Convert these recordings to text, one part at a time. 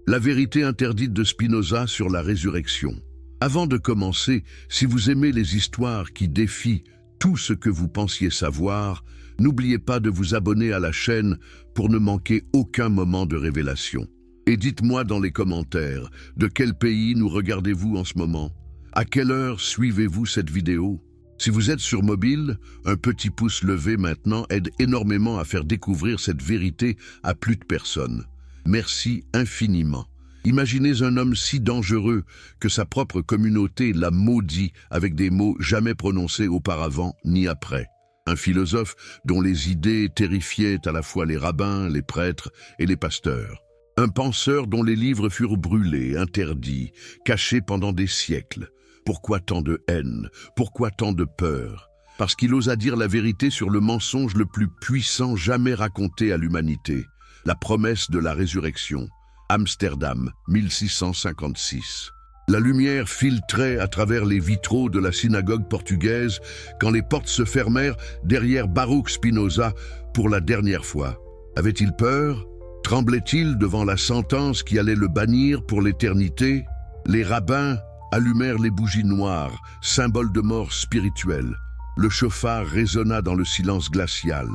La vérité interdite de Spinoza sur la résurrection. Avant de commencer, si vous aimez les histoires qui défient tout ce que vous pensiez savoir, n'oubliez pas de vous abonner à la chaîne pour ne manquer aucun moment de révélation. Et dites-moi dans les commentaires, de quel pays nous regardez-vous en ce moment? À quelle heure suivez-vous cette vidéo? Si vous êtes sur mobile, un petit pouce levé maintenant aide énormément à faire découvrir cette vérité à plus de personnes. Merci infiniment. Imaginez un homme si dangereux que sa propre communauté l'a maudit avec des mots jamais prononcés auparavant ni après. Un philosophe dont les idées terrifiaient à la fois les rabbins, les prêtres et les pasteurs. Un penseur dont les livres furent brûlés, interdits, cachés pendant des siècles. Pourquoi tant de haine? Pourquoi tant de peur? Parce qu'il osa dire la vérité sur le mensonge le plus puissant jamais raconté à l'humanité. La promesse de la résurrection. Amsterdam, 1656. La lumière filtrait à travers les vitraux de la synagogue portugaise quand les portes se fermèrent derrière Baruch Spinoza pour la dernière fois. Avait-il peur? Tremblait-il devant la sentence qui allait le bannir pour l'éternité? Les rabbins allumèrent les bougies noires, symbole de mort spirituelle. Le chauffard résonna dans le silence glacial.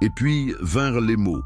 Et puis vinrent les mots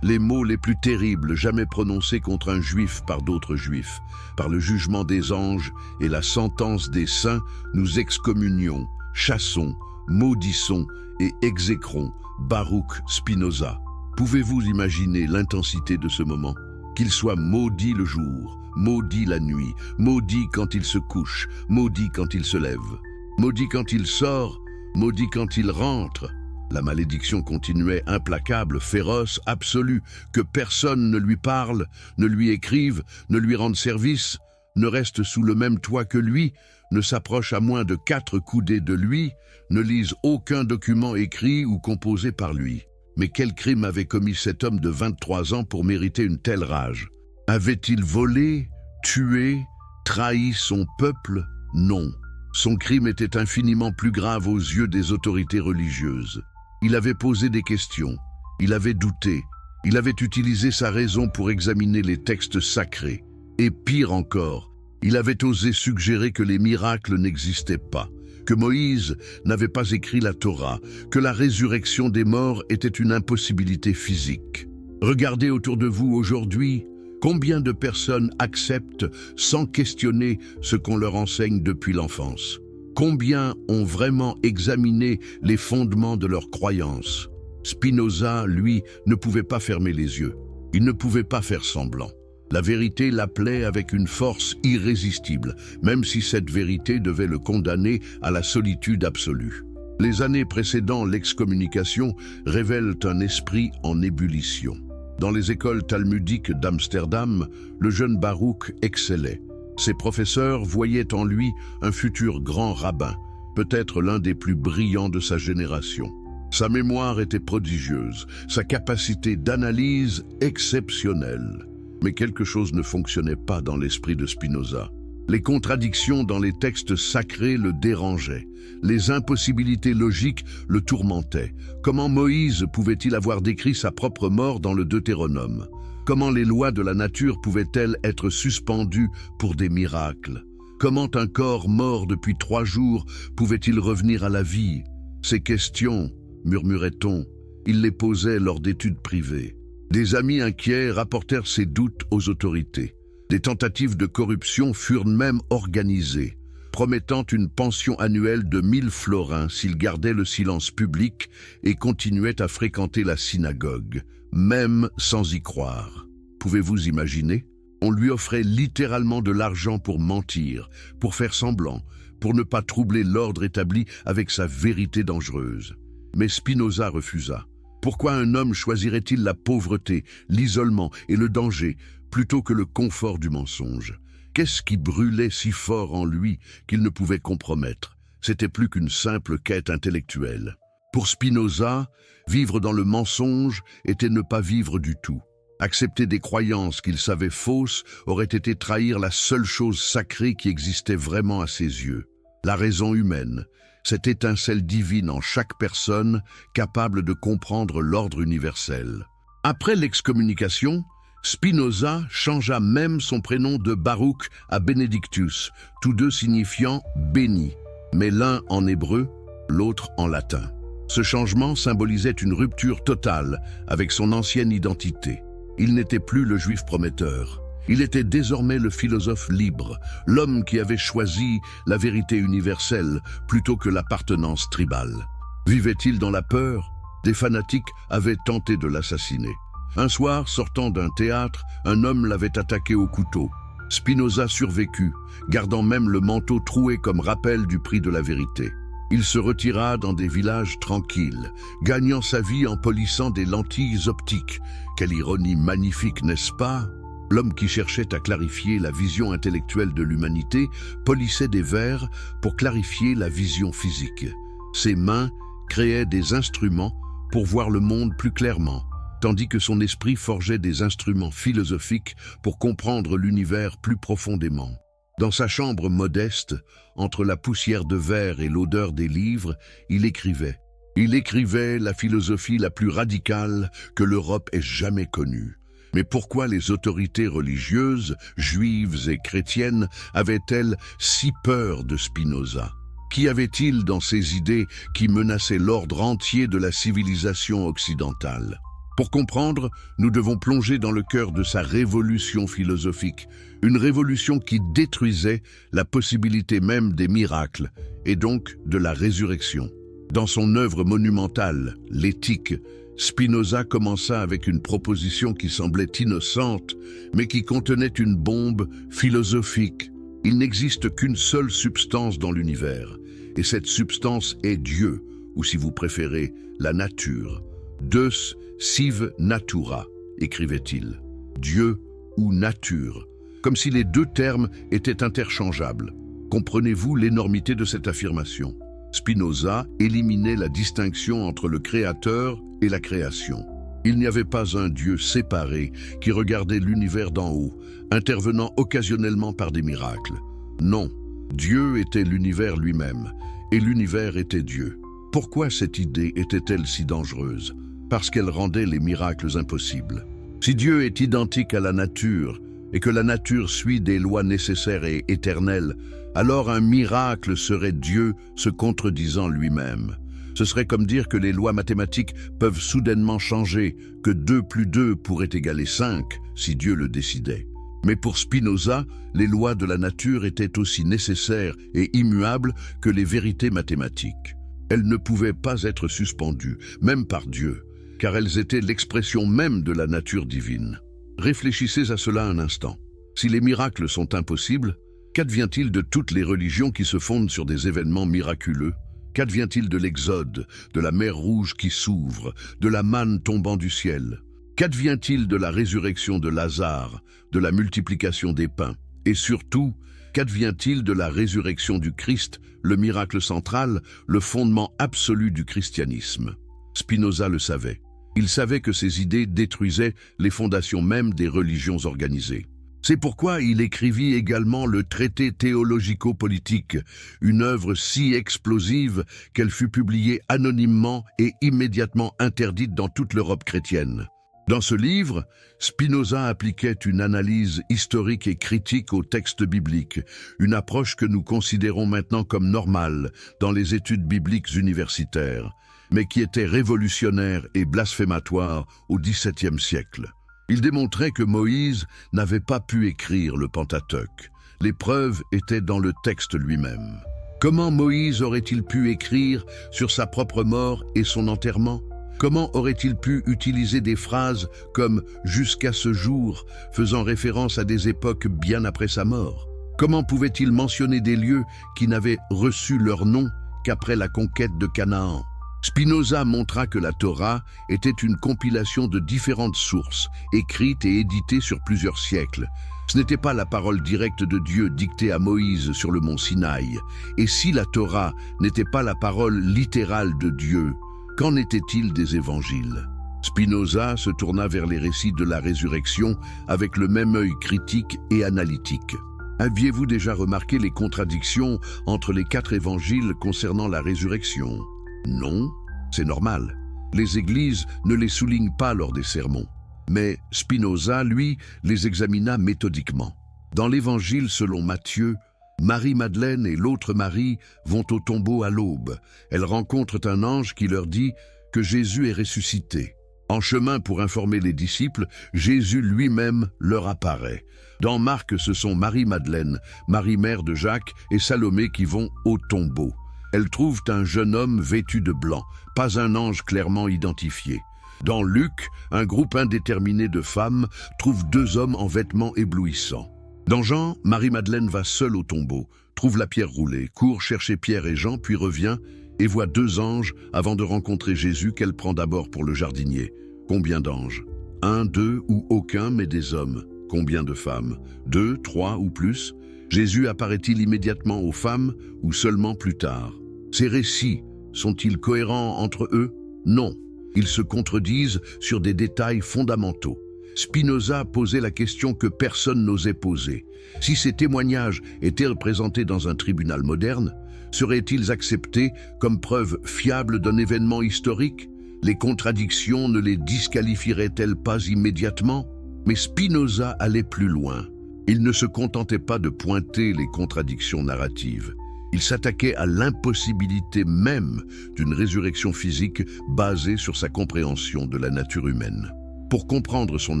les plus terribles jamais prononcés contre un juif par d'autres juifs. Par le jugement des anges et la sentence des saints, nous excommunions, chassons, maudissons et exécrons Baruch Spinoza. Pouvez-vous imaginer l'intensité de ce moment? Qu'il soit maudit le jour, maudit la nuit, maudit quand il se couche, maudit quand il se lève, maudit quand il sort, maudit quand il rentre. La malédiction continuait implacable, féroce, absolue, que personne ne lui parle, ne lui écrive, ne lui rende service, ne reste sous le même toit que lui, ne s'approche à moins de 4 coudées de lui, ne lise aucun document écrit ou composé par lui. Mais quel crime avait commis cet homme de 23 ans pour mériter une telle rage? Avait-il volé, tué, trahi son peuple? Non. Son crime était infiniment plus grave aux yeux des autorités religieuses. Il avait posé des questions, il avait douté, il avait utilisé sa raison pour examiner les textes sacrés. Et pire encore, il avait osé suggérer que les miracles n'existaient pas, que Moïse n'avait pas écrit la Torah, que la résurrection des morts était une impossibilité physique. Regardez autour de vous aujourd'hui, combien de personnes acceptent sans questionner ce qu'on leur enseigne depuis l'enfance? Combien ont vraiment examiné les fondements de leurs croyances? Spinoza, lui, ne pouvait pas fermer les yeux. Il ne pouvait pas faire semblant. La vérité l'appelait avec une force irrésistible, même si cette vérité devait le condamner à la solitude absolue. Les années précédant l'excommunication révèlent un esprit en ébullition. Dans les écoles talmudiques d'Amsterdam, le jeune Baruch excellait. Ses professeurs voyaient en lui un futur grand rabbin, peut-être l'un des plus brillants de sa génération. Sa mémoire était prodigieuse, sa capacité d'analyse exceptionnelle. Mais quelque chose ne fonctionnait pas dans l'esprit de Spinoza. Les contradictions dans les textes sacrés le dérangeaient. Les impossibilités logiques le tourmentaient. Comment Moïse pouvait-il avoir décrit sa propre mort dans le Deutéronome? Comment les lois de la nature pouvaient-elles être suspendues pour des miracles? Comment un corps mort depuis 3 jours pouvait-il revenir à la vie? Ces questions, murmurait-on, il les posait lors d'études privées. Des amis inquiets rapportèrent ces doutes aux autorités. Des tentatives de corruption furent même organisées, promettant une pension annuelle de 1000 florins s'il gardait le silence public et continuait à fréquenter la synagogue, même sans y croire. Pouvez-vous imaginer? On lui offrait littéralement de l'argent pour mentir, pour faire semblant, pour ne pas troubler l'ordre établi avec sa vérité dangereuse. Mais Spinoza refusa. Pourquoi un homme choisirait-il la pauvreté, l'isolement et le danger plutôt que le confort du mensonge? Qu'est-ce qui brûlait si fort en lui qu'il ne pouvait compromettre? C'était plus qu'une simple quête intellectuelle. Pour Spinoza, vivre dans le mensonge était ne pas vivre du tout. Accepter des croyances qu'il savait fausses aurait été trahir la seule chose sacrée qui existait vraiment à ses yeux, la raison humaine, cette étincelle divine en chaque personne capable de comprendre l'ordre universel. Après l'excommunication, Spinoza changea même son prénom de Baruch à Benedictus, tous deux signifiant « béni », mais l'un en hébreu, l'autre en latin. Ce changement symbolisait une rupture totale avec son ancienne identité. Il n'était plus le juif prometteur. Il était désormais le philosophe libre, l'homme qui avait choisi la vérité universelle plutôt que l'appartenance tribale. Vivait-il dans la peur? Des fanatiques avaient tenté de l'assassiner. Un soir, sortant d'un théâtre, un homme l'avait attaqué au couteau. Spinoza survécut, gardant même le manteau troué comme rappel du prix de la vérité. Il se retira dans des villages tranquilles, gagnant sa vie en polissant des lentilles optiques. Quelle ironie magnifique, n'est-ce pas? L'homme qui cherchait à clarifier la vision intellectuelle de l'humanité polissait des verres pour clarifier la vision physique. Ses mains créaient des instruments pour voir le monde plus clairement, tandis que son esprit forgeait des instruments philosophiques pour comprendre l'univers plus profondément. Dans sa chambre modeste, entre la poussière de verre et l'odeur des livres, il écrivait. Il écrivait la philosophie la plus radicale que l'Europe ait jamais connue. Mais pourquoi les autorités religieuses, juives et chrétiennes, avaient-elles si peur de Spinoza? Qu'y avait-il dans ces idées qui menaçaient l'ordre entier de la civilisation occidentale? Pour comprendre, nous devons plonger dans le cœur de sa révolution philosophique, une révolution qui détruisait la possibilité même des miracles, et donc de la résurrection. Dans son œuvre monumentale, l'Éthique, Spinoza commença avec une proposition qui semblait innocente, mais qui contenait une bombe philosophique. Il n'existe qu'une seule substance dans l'univers, et cette substance est Dieu, ou si vous préférez, la nature. Deus sive natura, écrivait-il. Dieu ou nature, comme si les deux termes étaient interchangeables. Comprenez-vous l'énormité de cette affirmation? Spinoza éliminait la distinction entre le créateur et la création. Il n'y avait pas un Dieu séparé qui regardait l'univers d'en haut, intervenant occasionnellement par des miracles. Non, Dieu était l'univers lui-même, et l'univers était Dieu. Pourquoi cette idée était-elle si dangereuse? Parce qu'elle rendait les miracles impossibles. Si Dieu est identique à la nature, et que la nature suit des lois nécessaires et éternelles, alors un miracle serait Dieu se contredisant lui-même. Ce serait comme dire que les lois mathématiques peuvent soudainement changer, que 2 plus 2 pourrait égaler 5, si Dieu le décidait. Mais pour Spinoza, les lois de la nature étaient aussi nécessaires et immuables que les vérités mathématiques. Elles ne pouvaient pas être suspendues, même par Dieu, car elles étaient l'expression même de la nature divine. Réfléchissez à cela un instant. Si les miracles sont impossibles, qu'advient-il de toutes les religions qui se fondent sur des événements miraculeux? Qu'advient-il de l'Exode, de la mer Rouge qui s'ouvre, de la manne tombant du ciel? Qu'advient-il de la résurrection de Lazare, de la multiplication des pains? Et surtout, qu'advient-il de la résurrection du Christ, le miracle central, le fondement absolu du christianisme? Spinoza le savait. Il savait que ces idées détruisaient les fondations même des religions organisées. C'est pourquoi il écrivit également le traité théologico-politique, une œuvre si explosive qu'elle fut publiée anonymement et immédiatement interdite dans toute l'Europe chrétienne. Dans ce livre, Spinoza appliquait une analyse historique et critique aux textes bibliques, une approche que nous considérons maintenant comme normale dans les études bibliques universitaires, mais qui était révolutionnaire et blasphématoire au XVIIe siècle. Il démontrait que Moïse n'avait pas pu écrire le Pentateuque. Les preuves étaient dans le texte lui-même. Comment Moïse aurait-il pu écrire sur sa propre mort et son enterrement? Comment aurait-il pu utiliser des phrases comme « jusqu'à ce jour » faisant référence à des époques bien après sa mort? Comment pouvait-il mentionner des lieux qui n'avaient reçu leur nom qu'après la conquête de Canaan? Spinoza montra que la Torah était une compilation de différentes sources, écrites et éditées sur plusieurs siècles. Ce n'était pas la parole directe de Dieu dictée à Moïse sur le mont Sinaï. Et si la Torah n'était pas la parole littérale de Dieu, qu'en était-il des évangiles? Spinoza se tourna vers les récits de la résurrection avec le même œil critique et analytique. Aviez-vous déjà remarqué les contradictions entre les 4 évangiles concernant la résurrection? Non, c'est normal. Les églises ne les soulignent pas lors des sermons. Mais Spinoza, lui, les examina méthodiquement. Dans l'Évangile selon Matthieu, Marie-Madeleine et l'autre Marie vont au tombeau à l'aube. Elles rencontrent un ange qui leur dit que Jésus est ressuscité. En chemin pour informer les disciples, Jésus lui-même leur apparaît. Dans Marc, ce sont Marie-Madeleine, Marie mère de Jacques et Salomé qui vont au tombeau. Elles trouvent un jeune homme vêtu de blanc, pas un ange clairement identifié. Dans Luc, un groupe indéterminé de femmes trouve deux hommes en vêtements éblouissants. Dans Jean, Marie-Madeleine va seule au tombeau, trouve la pierre roulée, court chercher Pierre et Jean, puis revient et voit deux anges avant de rencontrer Jésus qu'elle prend d'abord pour le jardinier. Combien d'anges? Un, deux ou aucun, mais des hommes. Combien de femmes? Deux, trois ou plus? Jésus apparaît-il immédiatement aux femmes ou seulement plus tard? Ces récits sont-ils cohérents entre eux? Non. Ils se contredisent sur des détails fondamentaux. Spinoza posait la question que personne n'osait poser. Si ces témoignages étaient représentés dans un tribunal moderne, seraient-ils acceptés comme preuve fiable d'un événement historique? Les contradictions ne les disqualifieraient-elles pas immédiatement? Mais Spinoza allait plus loin. Il ne se contentait pas de pointer les contradictions narratives. Il s'attaquait à l'impossibilité même d'une résurrection physique basée sur sa compréhension de la nature humaine. Pour comprendre son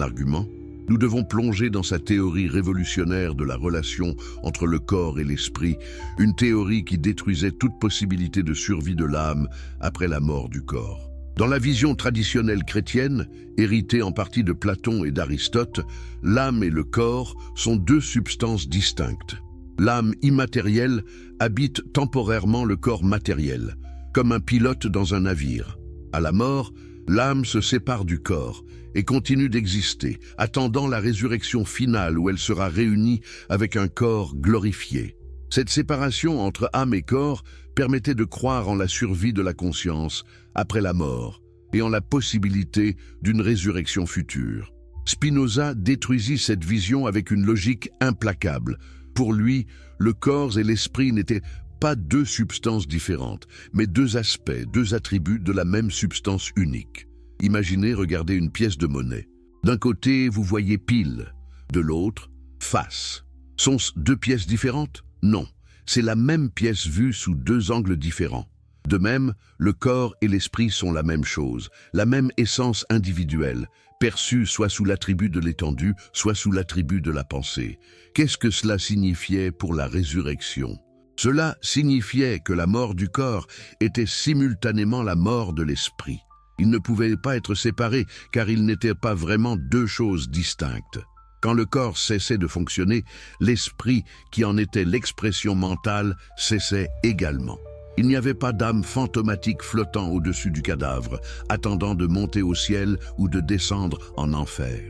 argument, nous devons plonger dans sa théorie révolutionnaire de la relation entre le corps et l'esprit, une théorie qui détruisait toute possibilité de survie de l'âme après la mort du corps. Dans la vision traditionnelle chrétienne, héritée en partie de Platon et d'Aristote, l'âme et le corps sont deux substances distinctes. L'âme immatérielle habite temporairement le corps matériel, comme un pilote dans un navire. À la mort, l'âme se sépare du corps et continue d'exister, attendant la résurrection finale où elle sera réunie avec un corps glorifié. Cette séparation entre âme et corps permettait de croire en la survie de la conscience après la mort et en la possibilité d'une résurrection future. Spinoza détruisit cette vision avec une logique implacable. Pour lui, le corps et l'esprit n'étaient pas deux substances différentes, mais deux aspects, deux attributs de la même substance unique. Imaginez regarder une pièce de monnaie. D'un côté, vous voyez pile, de l'autre, face. Sont-ce deux pièces différentes? Non, c'est la même pièce vue sous deux angles différents. De même, le corps et l'esprit sont la même chose, la même essence individuelle, perçue soit sous l'attribut de l'étendue, soit sous l'attribut de la pensée. Qu'est-ce que cela signifiait pour la résurrection? Cela signifiait que la mort du corps était simultanément la mort de l'esprit. Ils ne pouvaient pas être séparés, car ils n'étaient pas vraiment deux choses distinctes. Quand le corps cessait de fonctionner, l'esprit, qui en était l'expression mentale, cessait également. Il n'y avait pas d'âme fantomatique flottant au-dessus du cadavre, attendant de monter au ciel ou de descendre en enfer.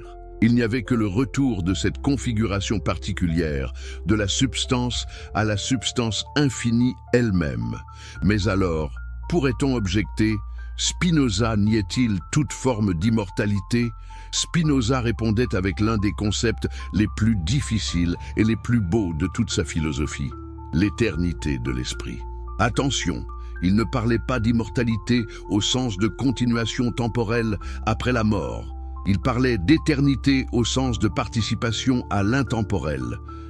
Il n'y avait que le retour de cette configuration particulière, de la substance à la substance infinie elle-même. Mais alors, pourrait-on objecter, Spinoza niait-il toute forme d'immortalité? Spinoza répondait avec l'un des concepts les plus difficiles et les plus beaux de toute sa philosophie, l'éternité de l'esprit. Attention, il ne parlait pas d'immortalité au sens de continuation temporelle après la mort. Il parlait d'éternité au sens de participation à l'intemporel.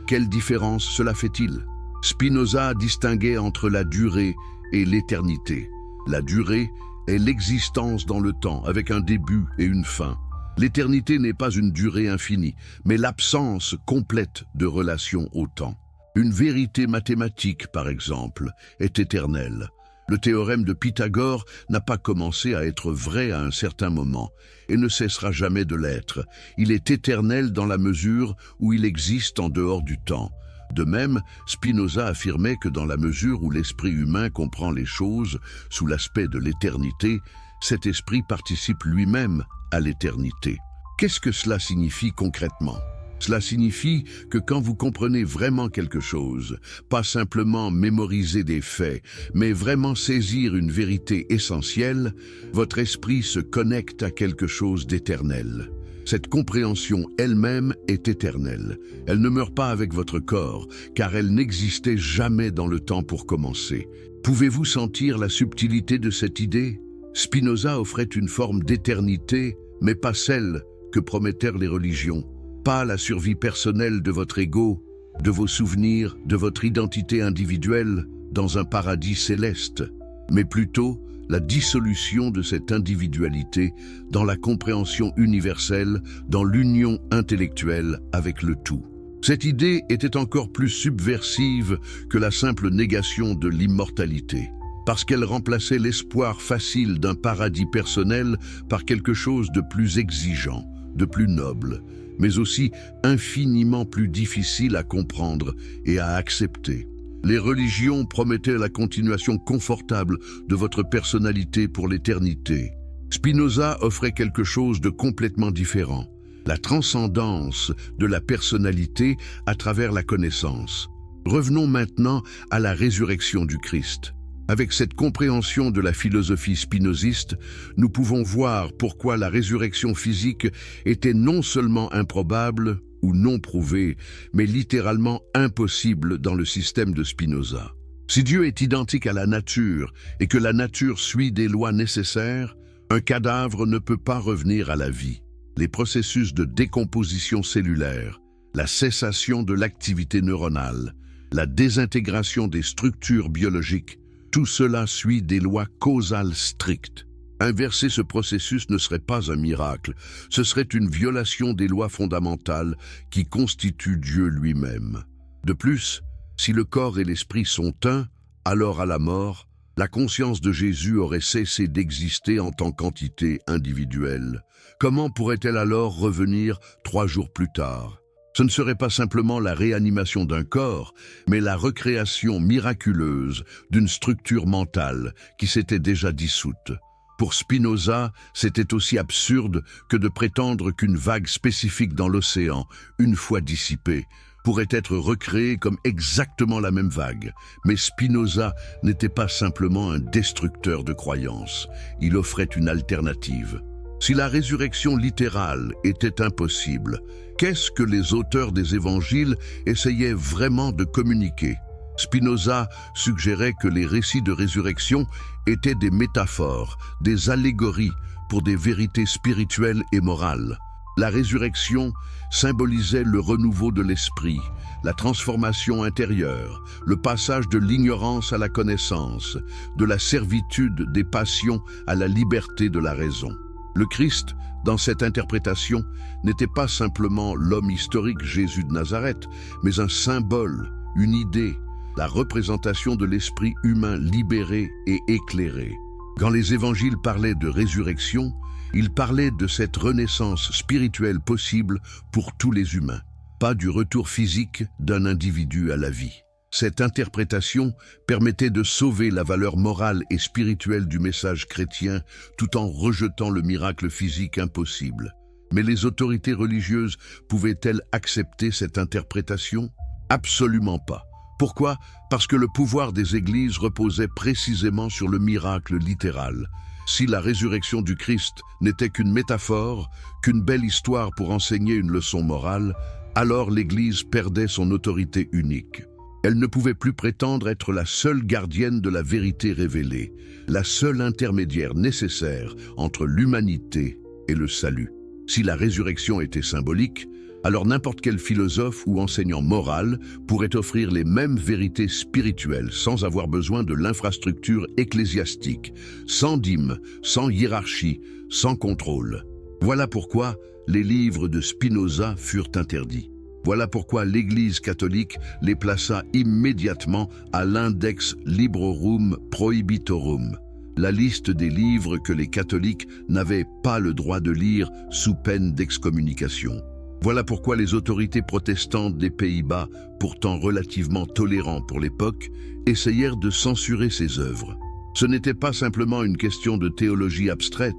Quelle différence cela fait-il? Spinoza distinguait entre la durée et l'éternité. La durée est l'existence dans le temps, avec un début et une fin. L'éternité n'est pas une durée infinie, mais l'absence complète de relation au temps. Une vérité mathématique, par exemple, est éternelle. Le théorème de Pythagore n'a pas commencé à être vrai à un certain moment et ne cessera jamais de l'être. Il est éternel dans la mesure où il existe en dehors du temps. De même, Spinoza affirmait que dans la mesure où l'esprit humain comprend les choses sous l'aspect de l'éternité, cet esprit participe lui-même à l'éternité. Qu'est-ce que cela signifie concrètement? Cela signifie que quand vous comprenez vraiment quelque chose, pas simplement mémoriser des faits, mais vraiment saisir une vérité essentielle, votre esprit se connecte à quelque chose d'éternel. Cette compréhension elle-même est éternelle. Elle ne meurt pas avec votre corps, car elle n'existait jamais dans le temps pour commencer. Pouvez-vous sentir la subtilité de cette idée? Spinoza offrait une forme d'éternité, mais pas celle que promettèrent les religions, pas la survie personnelle de votre ego, de vos souvenirs, de votre identité individuelle dans un paradis céleste, mais plutôt la dissolution de cette individualité dans la compréhension universelle, dans l'union intellectuelle avec le tout. Cette idée était encore plus subversive que la simple négation de l'immortalité, parce qu'elle remplaçait l'espoir facile d'un paradis personnel par quelque chose de plus exigeant, de plus noble, mais aussi infiniment plus difficile à comprendre et à accepter. Les religions promettaient la continuation confortable de votre personnalité pour l'éternité. Spinoza offrait quelque chose de complètement différent, la transcendance de la personnalité à travers la connaissance. Revenons maintenant à la résurrection du Christ. Avec cette compréhension de la philosophie spinoziste, nous pouvons voir pourquoi la résurrection physique était non seulement improbable ou non prouvée, mais littéralement impossible dans le système de Spinoza. Si Dieu est identique à la nature et que la nature suit des lois nécessaires, un cadavre ne peut pas revenir à la vie. Les processus de décomposition cellulaire, la cessation de l'activité neuronale, la désintégration des structures biologiques, tout cela suit des lois causales strictes. Inverser ce processus ne serait pas un miracle, ce serait une violation des lois fondamentales qui constituent Dieu lui-même. De plus, si le corps et l'esprit sont un, alors à la mort, la conscience de Jésus aurait cessé d'exister en tant qu'entité individuelle. Comment pourrait-elle alors revenir 3 jours plus tard ? Ce ne serait pas simplement la réanimation d'un corps, mais la recréation miraculeuse d'une structure mentale qui s'était déjà dissoute. Pour Spinoza, c'était aussi absurde que de prétendre qu'une vague spécifique dans l'océan, une fois dissipée, pourrait être recréée comme exactement la même vague. Mais Spinoza n'était pas simplement un destructeur de croyances, il offrait une alternative. Si la résurrection littérale était impossible, qu'est-ce que les auteurs des évangiles essayaient vraiment de communiquer ? Spinoza suggérait que les récits de résurrection étaient des métaphores, des allégories pour des vérités spirituelles et morales. La résurrection symbolisait le renouveau de l'esprit, la transformation intérieure, le passage de l'ignorance à la connaissance, de la servitude des passions à la liberté de la raison. Le Christ, dans cette interprétation, n'était pas simplement l'homme historique Jésus de Nazareth, mais un symbole, une idée, la représentation de l'esprit humain libéré et éclairé. Quand les évangiles parlaient de résurrection, ils parlaient de cette renaissance spirituelle possible pour tous les humains, pas du retour physique d'un individu à la vie. Cette interprétation permettait de sauver la valeur morale et spirituelle du message chrétien tout en rejetant le miracle physique impossible. Mais les autorités religieuses pouvaient-elles accepter cette interprétation ? Absolument pas. Pourquoi ? Parce que le pouvoir des églises reposait précisément sur le miracle littéral. Si la résurrection du Christ n'était qu'une métaphore, qu'une belle histoire pour enseigner une leçon morale, alors l'Église perdait son autorité unique. Elle ne pouvait plus prétendre être la seule gardienne de la vérité révélée, la seule intermédiaire nécessaire entre l'humanité et le salut. Si la résurrection était symbolique, alors n'importe quel philosophe ou enseignant moral pourrait offrir les mêmes vérités spirituelles sans avoir besoin de l'infrastructure ecclésiastique, sans dîme, sans hiérarchie, sans contrôle. Voilà pourquoi les livres de Spinoza furent interdits. Voilà pourquoi l'Église catholique les plaça immédiatement à l'index Librorum Prohibitorum, la liste des livres que les catholiques n'avaient pas le droit de lire sous peine d'excommunication. Voilà pourquoi les autorités protestantes des Pays-Bas, pourtant relativement tolérants pour l'époque, essayèrent de censurer ces œuvres. Ce n'était pas simplement une question de théologie abstraite,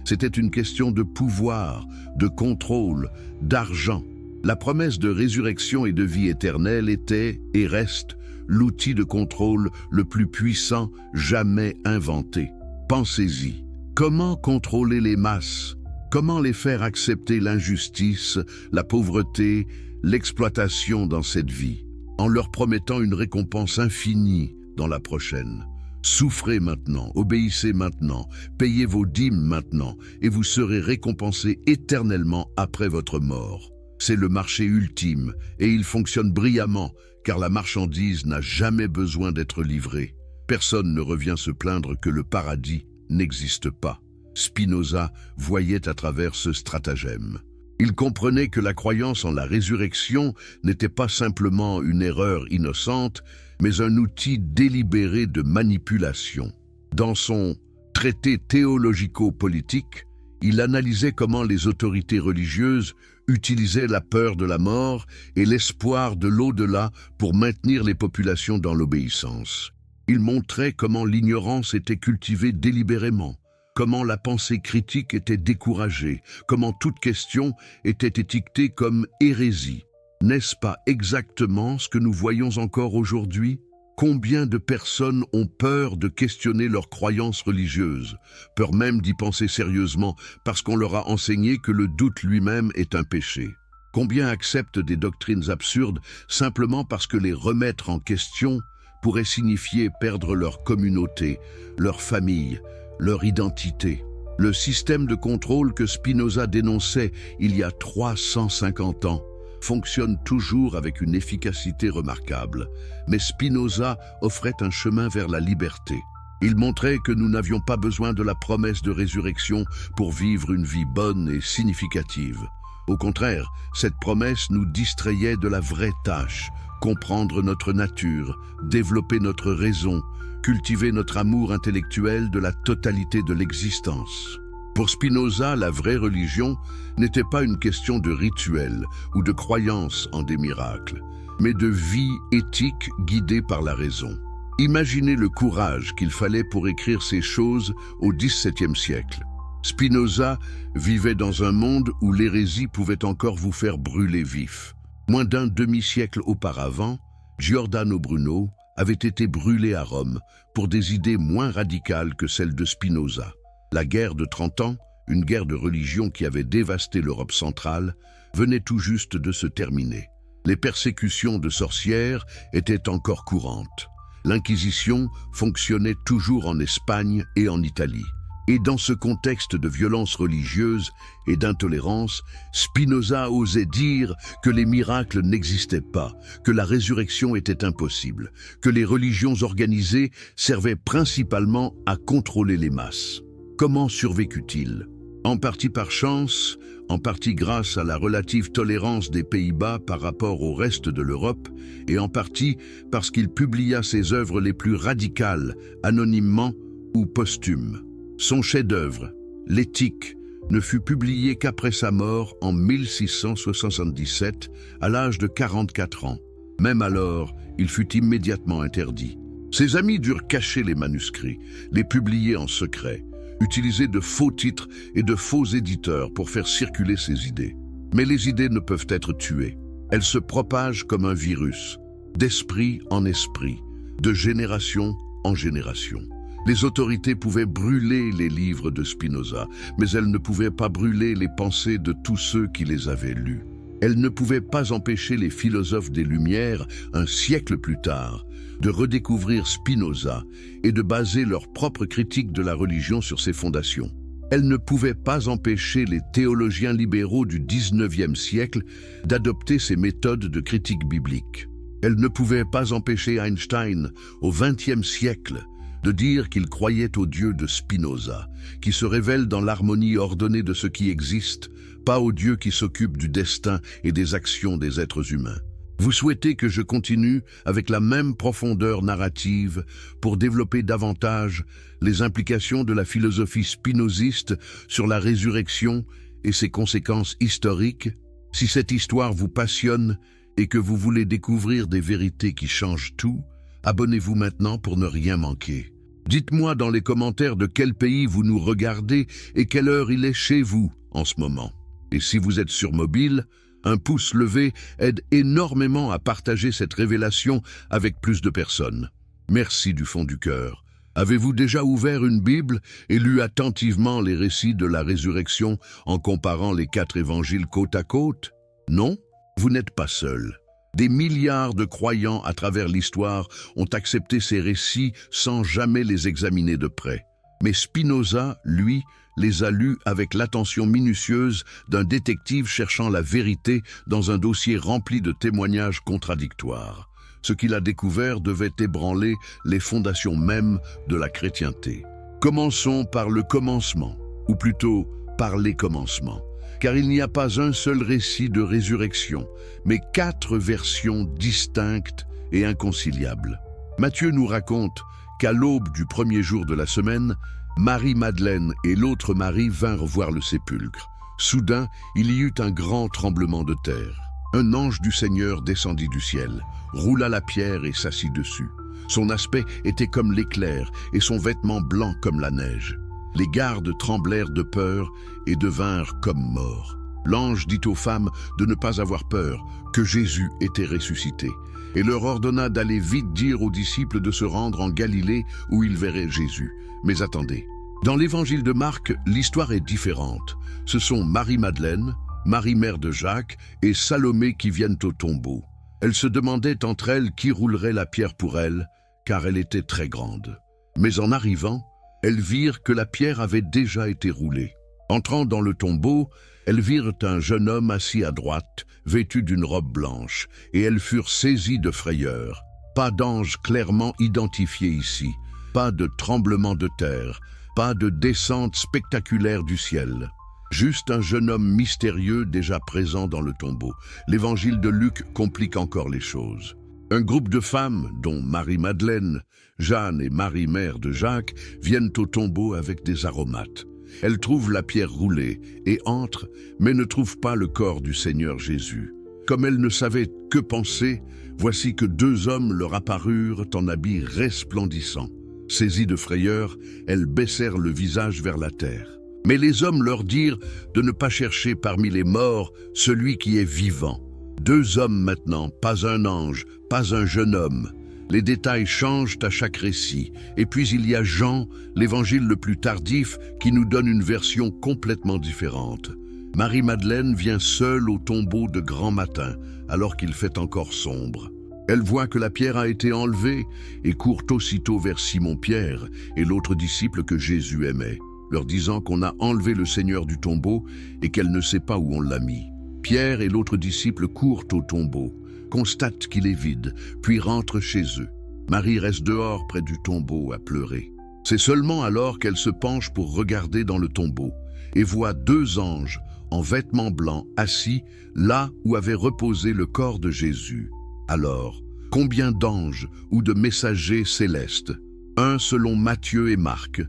c'était une question de pouvoir, de contrôle, d'argent. La promesse de résurrection et de vie éternelle était, et reste, l'outil de contrôle le plus puissant jamais inventé. Pensez-y. Comment contrôler les masses ? Comment les faire accepter l'injustice, la pauvreté, l'exploitation dans cette vie, en leur promettant une récompense infinie dans la prochaine? Souffrez maintenant, obéissez maintenant, payez vos dîmes maintenant, et vous serez récompensés éternellement après votre mort. C'est le marché ultime, et il fonctionne brillamment, car la marchandise n'a jamais besoin d'être livrée. Personne ne revient se plaindre que le paradis n'existe pas. Spinoza voyait à travers ce stratagème. Il comprenait que la croyance en la résurrection n'était pas simplement une erreur innocente, mais un outil délibéré de manipulation. Dans son traité théologico-politique, il analysait comment les autorités religieuses utilisaient la peur de la mort et l'espoir de l'au-delà pour maintenir les populations dans l'obéissance. Il montrait comment l'ignorance était cultivée délibérément, comment la pensée critique était découragée, comment toute question était étiquetée comme hérésie. N'est-ce pas exactement ce que nous voyons encore aujourd'hui? Combien de personnes ont peur de questionner leurs croyances religieuses, peur même d'y penser sérieusement parce qu'on leur a enseigné que le doute lui-même est un péché? Combien acceptent des doctrines absurdes simplement parce que les remettre en question pourrait signifier perdre leur communauté, leur famille, leur identité? Le système de contrôle que Spinoza dénonçait il y a 350 ans fonctionne toujours avec une efficacité remarquable, mais Spinoza offrait un chemin vers la liberté. Il montrait que nous n'avions pas besoin de la promesse de résurrection pour vivre une vie bonne et significative. Au contraire, cette promesse nous distrayait de la vraie tâche: comprendre notre nature, développer notre raison, cultiver notre amour intellectuel de la totalité de l'existence. Pour Spinoza, la vraie religion n'était pas une question de rituel ou de croyance en des miracles, mais de vie éthique guidée par la raison. Imaginez le courage qu'il fallait pour écrire ces choses au XVIIe siècle. Spinoza vivait dans un monde où l'hérésie pouvait encore vous faire brûler vif. Moins d'un demi-siècle auparavant, Giordano Bruno avait été brûlé à Rome pour des idées moins radicales que celles de Spinoza. La guerre de 30 ans, une guerre de religion qui avait dévasté l'Europe centrale, venait tout juste de se terminer. Les persécutions de sorcières étaient encore courantes. L'Inquisition fonctionnait toujours en Espagne et en Italie. Et dans ce contexte de violence religieuse et d'intolérance, Spinoza osait dire que les miracles n'existaient pas, que la résurrection était impossible, que les religions organisées servaient principalement à contrôler les masses. Comment survécut-il? En partie par chance, en partie grâce à la relative tolérance des Pays-Bas par rapport au reste de l'Europe, et en partie parce qu'il publia ses œuvres les plus radicales, anonymement ou posthumes. Son chef-d'œuvre, L'Éthique, ne fut publié qu'après sa mort en 1677, à l'âge de 44 ans. Même alors, il fut immédiatement interdit. Ses amis durent cacher les manuscrits, les publier en secret, utiliser de faux titres et de faux éditeurs pour faire circuler ses idées. Mais les idées ne peuvent être tuées. Elles se propagent comme un virus, d'esprit en esprit, de génération en génération. Les autorités pouvaient brûler les livres de Spinoza, mais elles ne pouvaient pas brûler les pensées de tous ceux qui les avaient lus. Elles ne pouvaient pas empêcher les philosophes des Lumières, un siècle plus tard, de redécouvrir Spinoza et de baser leur propre critique de la religion sur ses fondations. Elles ne pouvaient pas empêcher les théologiens libéraux du XIXe siècle d'adopter ces méthodes de critique biblique. Elles ne pouvaient pas empêcher Einstein, au XXe siècle, de dire qu'il croyait au Dieu de Spinoza, qui se révèle dans l'harmonie ordonnée de ce qui existe, pas au Dieu qui s'occupe du destin et des actions des êtres humains. Vous souhaitez que je continue avec la même profondeur narrative pour développer davantage les implications de la philosophie spinoziste sur la résurrection et ses conséquences historiques? Si cette histoire vous passionne et que vous voulez découvrir des vérités qui changent tout, abonnez-vous maintenant pour ne rien manquer. Dites-moi dans les commentaires de quel pays vous nous regardez et quelle heure il est chez vous en ce moment. Et si vous êtes sur mobile, un pouce levé aide énormément à partager cette révélation avec plus de personnes. Merci du fond du cœur. Avez-vous déjà ouvert une Bible et lu attentivement les récits de la résurrection en comparant les 4 évangiles côte à côte? Non? Vous n'êtes pas seul. Des milliards de croyants à travers l'histoire ont accepté ces récits sans jamais les examiner de près. Mais Spinoza, lui, les a lus avec l'attention minutieuse d'un détective cherchant la vérité dans un dossier rempli de témoignages contradictoires. Ce qu'il a découvert devait ébranler les fondations mêmes de la chrétienté. Commençons par le commencement, ou plutôt par les commencements. Car il n'y a pas un seul récit de résurrection, mais 4 versions distinctes et inconciliables. Matthieu nous raconte qu'à l'aube du premier jour de la semaine, Marie-Madeleine et l'autre Marie vinrent voir le sépulcre. Soudain, il y eut un grand tremblement de terre. Un ange du Seigneur descendit du ciel, roula la pierre et s'assit dessus. Son aspect était comme l'éclair et son vêtement blanc comme la neige. Les gardes tremblèrent de peur et devinrent comme morts. L'ange dit aux femmes de ne pas avoir peur, que Jésus était ressuscité, et leur ordonna d'aller vite dire aux disciples de se rendre en Galilée où ils verraient Jésus. Mais attendez, dans l'évangile de Marc, l'histoire est différente. Ce sont Marie-Madeleine, Marie mère de Jacques et Salomé qui viennent au tombeau. Elles se demandaient entre elles qui roulerait la pierre pour elles, car elle était très grande. Mais en arrivant, elles virent que la pierre avait déjà été roulée. Entrant dans le tombeau, elles virent un jeune homme assis à droite, vêtu d'une robe blanche, et elles furent saisies de frayeur. Pas d'ange clairement identifié ici, pas de tremblement de terre, pas de descente spectaculaire du ciel. Juste un jeune homme mystérieux déjà présent dans le tombeau. L'évangile de Luc complique encore les choses. Un groupe de femmes, dont Marie-Madeleine, Jeanne et Marie mère de Jacques, viennent au tombeau avec des aromates. Elles trouvent la pierre roulée et entrent, mais ne trouvent pas le corps du Seigneur Jésus. Comme elles ne savaient que penser, voici que 2 hommes leur apparurent en habits resplendissants. Saisies de frayeur, elles baissèrent le visage vers la terre. Mais les hommes leur dirent de ne pas chercher parmi les morts celui qui est vivant. 2 hommes maintenant, pas un ange, pas un jeune homme. Les détails changent à chaque récit. Et puis il y a Jean, l'évangile le plus tardif, qui nous donne une version complètement différente. Marie-Madeleine vient seule au tombeau de grand matin, alors qu'il fait encore sombre. Elle voit que la pierre a été enlevée et court aussitôt vers Simon-Pierre et l'autre disciple que Jésus aimait, leur disant qu'on a enlevé le Seigneur du tombeau et qu'elle ne sait pas où on l'a mis. Pierre et l'autre disciple courent au tombeau, constatent qu'il est vide, puis rentrent chez eux. Marie reste dehors près du tombeau à pleurer. C'est seulement alors qu'elle se penche pour regarder dans le tombeau et voit 2 anges en vêtements blancs assis là où avait reposé le corps de Jésus. Alors, combien d'anges ou de messagers célestes? 1 selon Matthieu et Marc,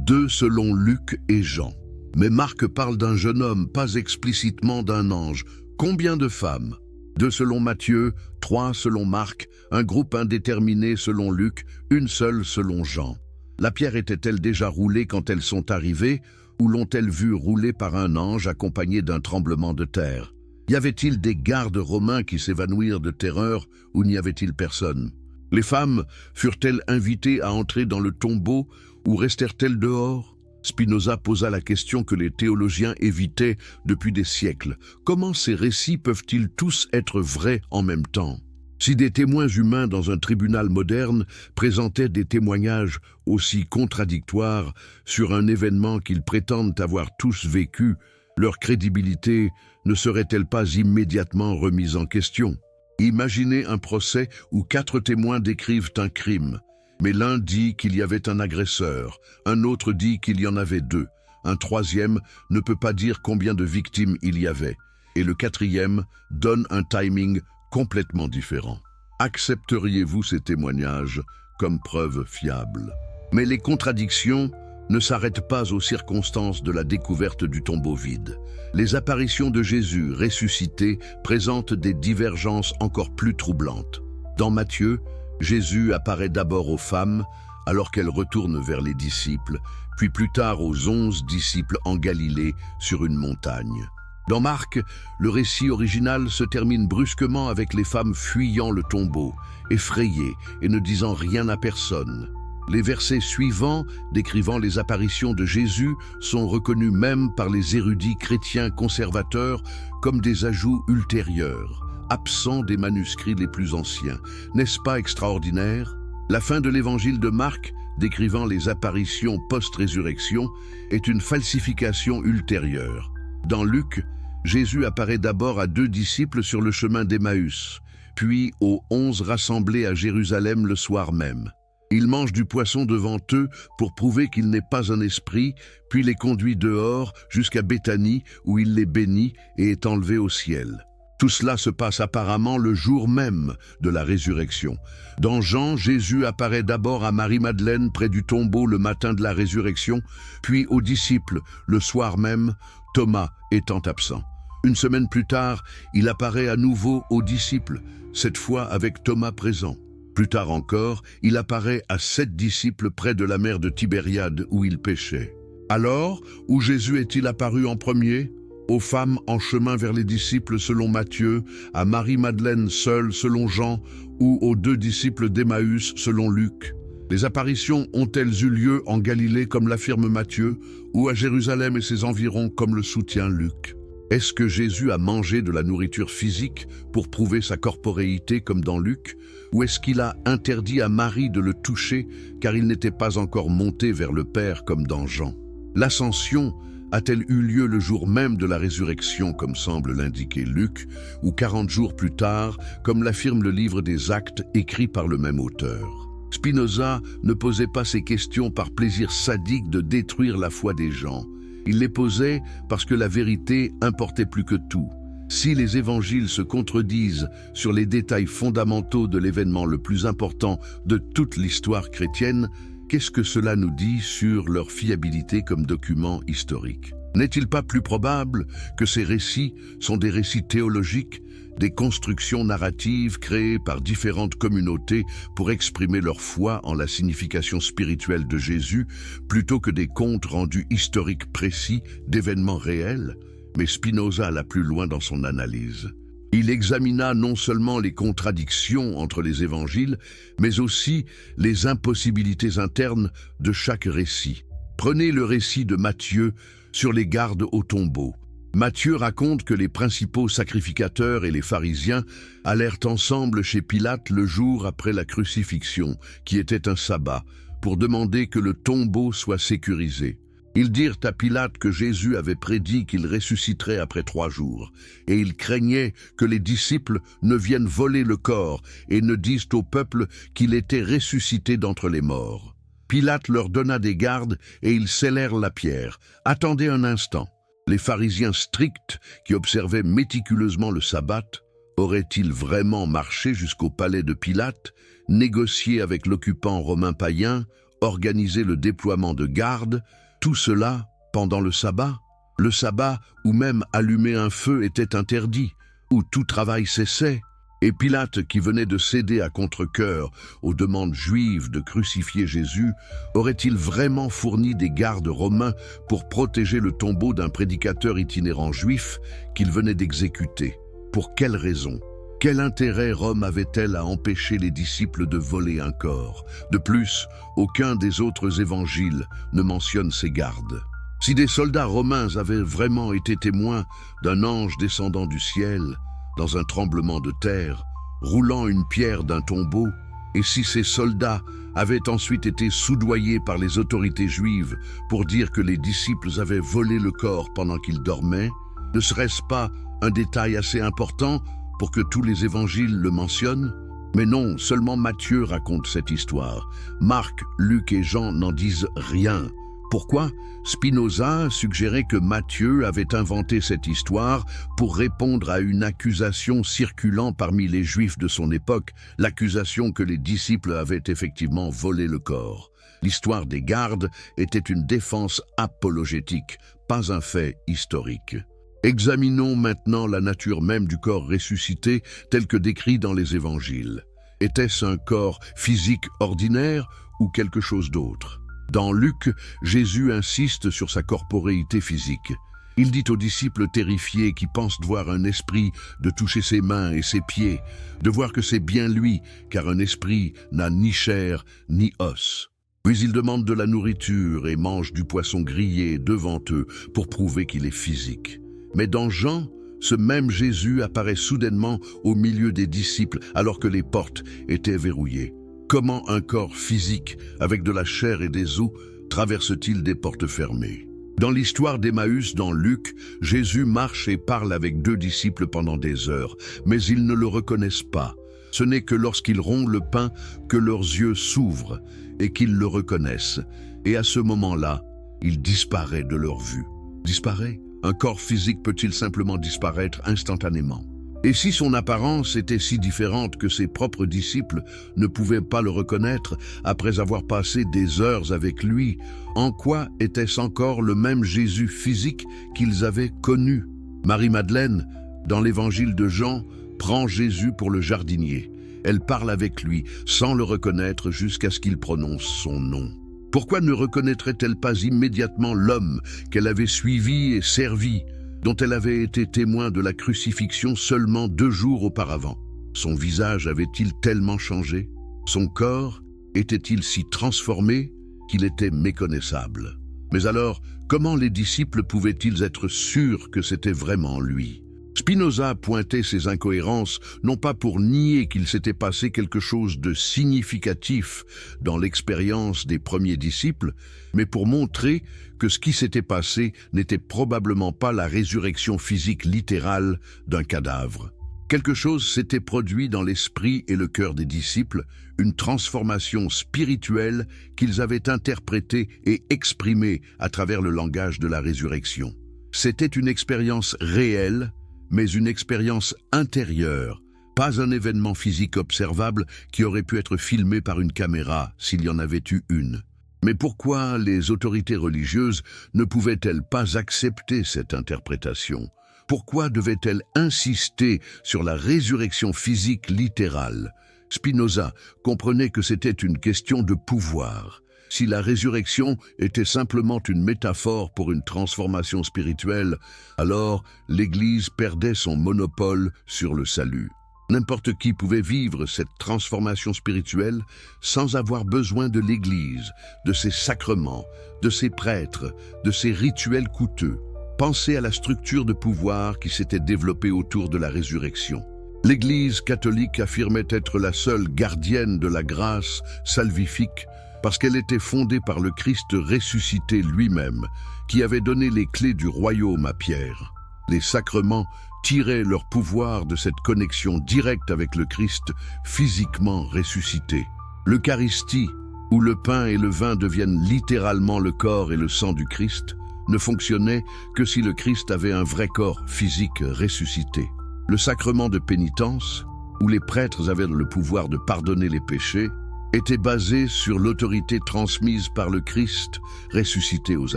2 selon Luc et Jean. Mais Marc parle d'un jeune homme, pas explicitement d'un ange. Combien de femmes? 2 selon Matthieu, 3 selon Marc, un groupe indéterminé selon Luc, 1 seule selon Jean. La pierre était-elle déjà roulée quand elles sont arrivées, ou l'ont-elles vue rouler par un ange accompagné d'un tremblement de terre? Y avait-il des gardes romains qui s'évanouirent de terreur, ou n'y avait-il personne? Les femmes furent-elles invitées à entrer dans le tombeau, ou restèrent-elles dehors? Spinoza posa la question que les théologiens évitaient depuis des siècles. Comment ces récits peuvent-ils tous être vrais en même temps? Si des témoins humains dans un tribunal moderne présentaient des témoignages aussi contradictoires sur un événement qu'ils prétendent avoir tous vécu, leur crédibilité ne serait-elle pas immédiatement remise en question? Imaginez un procès où 4 témoins décrivent un crime. Mais l'un dit qu'il y avait un agresseur, un autre dit qu'il y en avait 2, un troisième ne peut pas dire combien de victimes il y avait, et le 4e donne un timing complètement différent. Accepteriez-vous ces témoignages comme preuve fiable? Mais les contradictions ne s'arrêtent pas aux circonstances de la découverte du tombeau vide. Les apparitions de Jésus ressuscité présentent des divergences encore plus troublantes. Dans Matthieu, Jésus apparaît d'abord aux femmes, alors qu'elles retournent vers les disciples, puis plus tard aux 11 disciples en Galilée sur une montagne. Dans Marc, le récit original se termine brusquement avec les femmes fuyant le tombeau, effrayées et ne disant rien à personne. Les versets suivants, décrivant les apparitions de Jésus, sont reconnus même par les érudits chrétiens conservateurs comme des ajouts ultérieurs. absent des manuscrits les plus anciens. N'est-ce pas extraordinaire? La fin de l'évangile de Marc, décrivant les apparitions post-résurrection, est une falsification ultérieure. Dans Luc, Jésus apparaît d'abord à 2 disciples sur le chemin d'Emmaüs, puis aux 11 rassemblés à Jérusalem le soir même. Il mange du poisson devant eux pour prouver qu'il n'est pas un esprit, puis les conduit dehors jusqu'à Béthanie où il les bénit et est enlevé au ciel. Tout cela se passe apparemment le jour même de la résurrection. Dans Jean, Jésus apparaît d'abord à Marie-Madeleine près du tombeau le matin de la résurrection, puis aux disciples le soir même, Thomas étant absent. Une semaine plus tard, il apparaît à nouveau aux disciples, cette fois avec Thomas présent. Plus tard encore, il apparaît à 7 disciples près de la mer de Tibériade où ils pêchaient. Alors, où Jésus est-il apparu en premier? Aux femmes en chemin vers les disciples selon Matthieu, à Marie-Madeleine seule selon Jean, ou aux 2 disciples d'Emmaüs selon Luc. Les apparitions ont-elles eu lieu en Galilée comme l'affirme Matthieu, ou à Jérusalem et ses environs comme le soutient Luc? Est-ce que Jésus a mangé de la nourriture physique pour prouver sa corporéité comme dans Luc, ou est-ce qu'il a interdit à Marie de le toucher car il n'était pas encore monté vers le Père comme dans Jean? L'ascension a-t-elle eu lieu le jour même de la résurrection comme semble l'indiquer Luc, ou 40 jours plus tard comme l'affirme le livre des Actes écrit par le même auteur? Spinoza ne posait pas ces questions par plaisir sadique de détruire la foi des gens. Il les posait parce que la vérité importait plus que tout. Si les évangiles se contredisent sur les détails fondamentaux de l'événement le plus important de toute l'histoire chrétienne, qu'est-ce que cela nous dit sur leur fiabilité comme document historique? N'est-il pas plus probable que ces récits sont des récits théologiques, des constructions narratives créées par différentes communautés pour exprimer leur foi en la signification spirituelle de Jésus, plutôt que des contes rendus historiques précis d'événements réels? Mais Spinoza alla plus loin dans son analyse. Il examina non seulement les contradictions entre les évangiles, mais aussi les impossibilités internes de chaque récit. Prenez le récit de Matthieu sur les gardes au tombeau. Matthieu raconte que les principaux sacrificateurs et les pharisiens allèrent ensemble chez Pilate le jour après la crucifixion, qui était un sabbat, pour demander que le tombeau soit sécurisé. Ils dirent à Pilate que Jésus avait prédit qu'il ressusciterait après 3 jours, et ils craignaient que les disciples ne viennent voler le corps et ne disent au peuple qu'il était ressuscité d'entre les morts. Pilate leur donna des gardes et ils scellèrent la pierre. Attendez un instant. Les pharisiens stricts, qui observaient méticuleusement le sabbat, auraient-ils vraiment marché jusqu'au palais de Pilate, négocié avec l'occupant romain païen, organisé le déploiement de gardes, tout cela pendant le sabbat où même allumer un feu était interdit, où tout travail cessait, et Pilate, qui venait de céder à contre-cœur aux demandes juives de crucifier Jésus, aurait-il vraiment fourni des gardes romains pour protéger le tombeau d'un prédicateur itinérant juif qu'il venait d'exécuter? Pour quelle raison? Quel intérêt Rome avait-elle à empêcher les disciples de voler un corps? De plus, aucun des autres évangiles ne mentionne ces gardes. Si des soldats romains avaient vraiment été témoins d'un ange descendant du ciel, dans un tremblement de terre, roulant une pierre d'un tombeau, et si ces soldats avaient ensuite été soudoyés par les autorités juives pour dire que les disciples avaient volé le corps pendant qu'ils dormaient, ne serait-ce pas un détail assez important pour que tous les évangiles le mentionnent? Mais non, seulement Matthieu raconte cette histoire. Marc, Luc et Jean n'en disent rien. Pourquoi? Spinoza suggérait que Matthieu avait inventé cette histoire pour répondre à une accusation circulant parmi les Juifs de son époque, l'accusation que les disciples avaient effectivement volé le corps. L'histoire des gardes était une défense apologétique, pas un fait historique. Examinons maintenant la nature même du corps ressuscité tel que décrit dans les évangiles. Était-ce un corps physique ordinaire ou quelque chose d'autre? Dans Luc, Jésus insiste sur sa corporéité physique. Il dit aux disciples terrifiés qui pensent voir un esprit de toucher ses mains et ses pieds, de voir que c'est bien lui, car un esprit n'a ni chair ni os. Puis il demande de la nourriture et mange du poisson grillé devant eux pour prouver qu'il est physique. Mais dans Jean, ce même Jésus apparaît soudainement au milieu des disciples alors que les portes étaient verrouillées. Comment un corps physique, avec de la chair et des os, traverse-t-il des portes fermées? Dans l'histoire d'Emmaüs dans Luc, Jésus marche et parle avec 2 disciples pendant des heures, mais ils ne le reconnaissent pas. Ce n'est que lorsqu'ils rompent le pain que leurs yeux s'ouvrent et qu'ils le reconnaissent. Et à ce moment-là, il disparaît de leur vue. Disparaît? Un corps physique peut-il simplement disparaître instantanément? Et si son apparence était si différente que ses propres disciples ne pouvaient pas le reconnaître après avoir passé des heures avec lui, en quoi était-ce encore le même Jésus physique qu'ils avaient connu? Marie-Madeleine, dans l'évangile de Jean, prend Jésus pour le jardinier. Elle parle avec lui sans le reconnaître jusqu'à ce qu'il prononce son nom. Pourquoi ne reconnaîtrait-elle pas immédiatement l'homme qu'elle avait suivi et servi, dont elle avait été témoin de la crucifixion seulement 2 jours auparavant? Son visage avait-il tellement changé? Son corps était-il si transformé qu'il était méconnaissable? Mais alors, comment les disciples pouvaient-ils être sûrs que c'était vraiment lui? Spinoza pointait ces incohérences non pas pour nier qu'il s'était passé quelque chose de significatif dans l'expérience des premiers disciples, mais pour montrer que ce qui s'était passé n'était probablement pas la résurrection physique littérale d'un cadavre. Quelque chose s'était produit dans l'esprit et le cœur des disciples, une transformation spirituelle qu'ils avaient interprétée et exprimée à travers le langage de la résurrection. C'était une expérience réelle, mais une expérience intérieure, pas un événement physique observable qui aurait pu être filmé par une caméra s'il y en avait eu une. Mais pourquoi les autorités religieuses ne pouvaient-elles pas accepter cette interprétation? Pourquoi devaient-elles insister sur la résurrection physique littérale? Spinoza comprenait que c'était une question de pouvoir. Si la résurrection était simplement une métaphore pour une transformation spirituelle, alors l'Église perdait son monopole sur le salut. N'importe qui pouvait vivre cette transformation spirituelle sans avoir besoin de l'Église, de ses sacrements, de ses prêtres, de ses rituels coûteux. Pensez à la structure de pouvoir qui s'était développée autour de la résurrection. L'Église catholique affirmait être la seule gardienne de la grâce salvifique parce qu'elle était fondée par le Christ ressuscité lui-même, qui avait donné les clés du royaume à Pierre. Les sacrements tiraient leur pouvoir de cette connexion directe avec le Christ physiquement ressuscité. L'Eucharistie, où le pain et le vin deviennent littéralement le corps et le sang du Christ, ne fonctionnait que si le Christ avait un vrai corps physique ressuscité. Le sacrement de pénitence, où les prêtres avaient le pouvoir de pardonner les péchés, était basé sur l'autorité transmise par le Christ ressuscité aux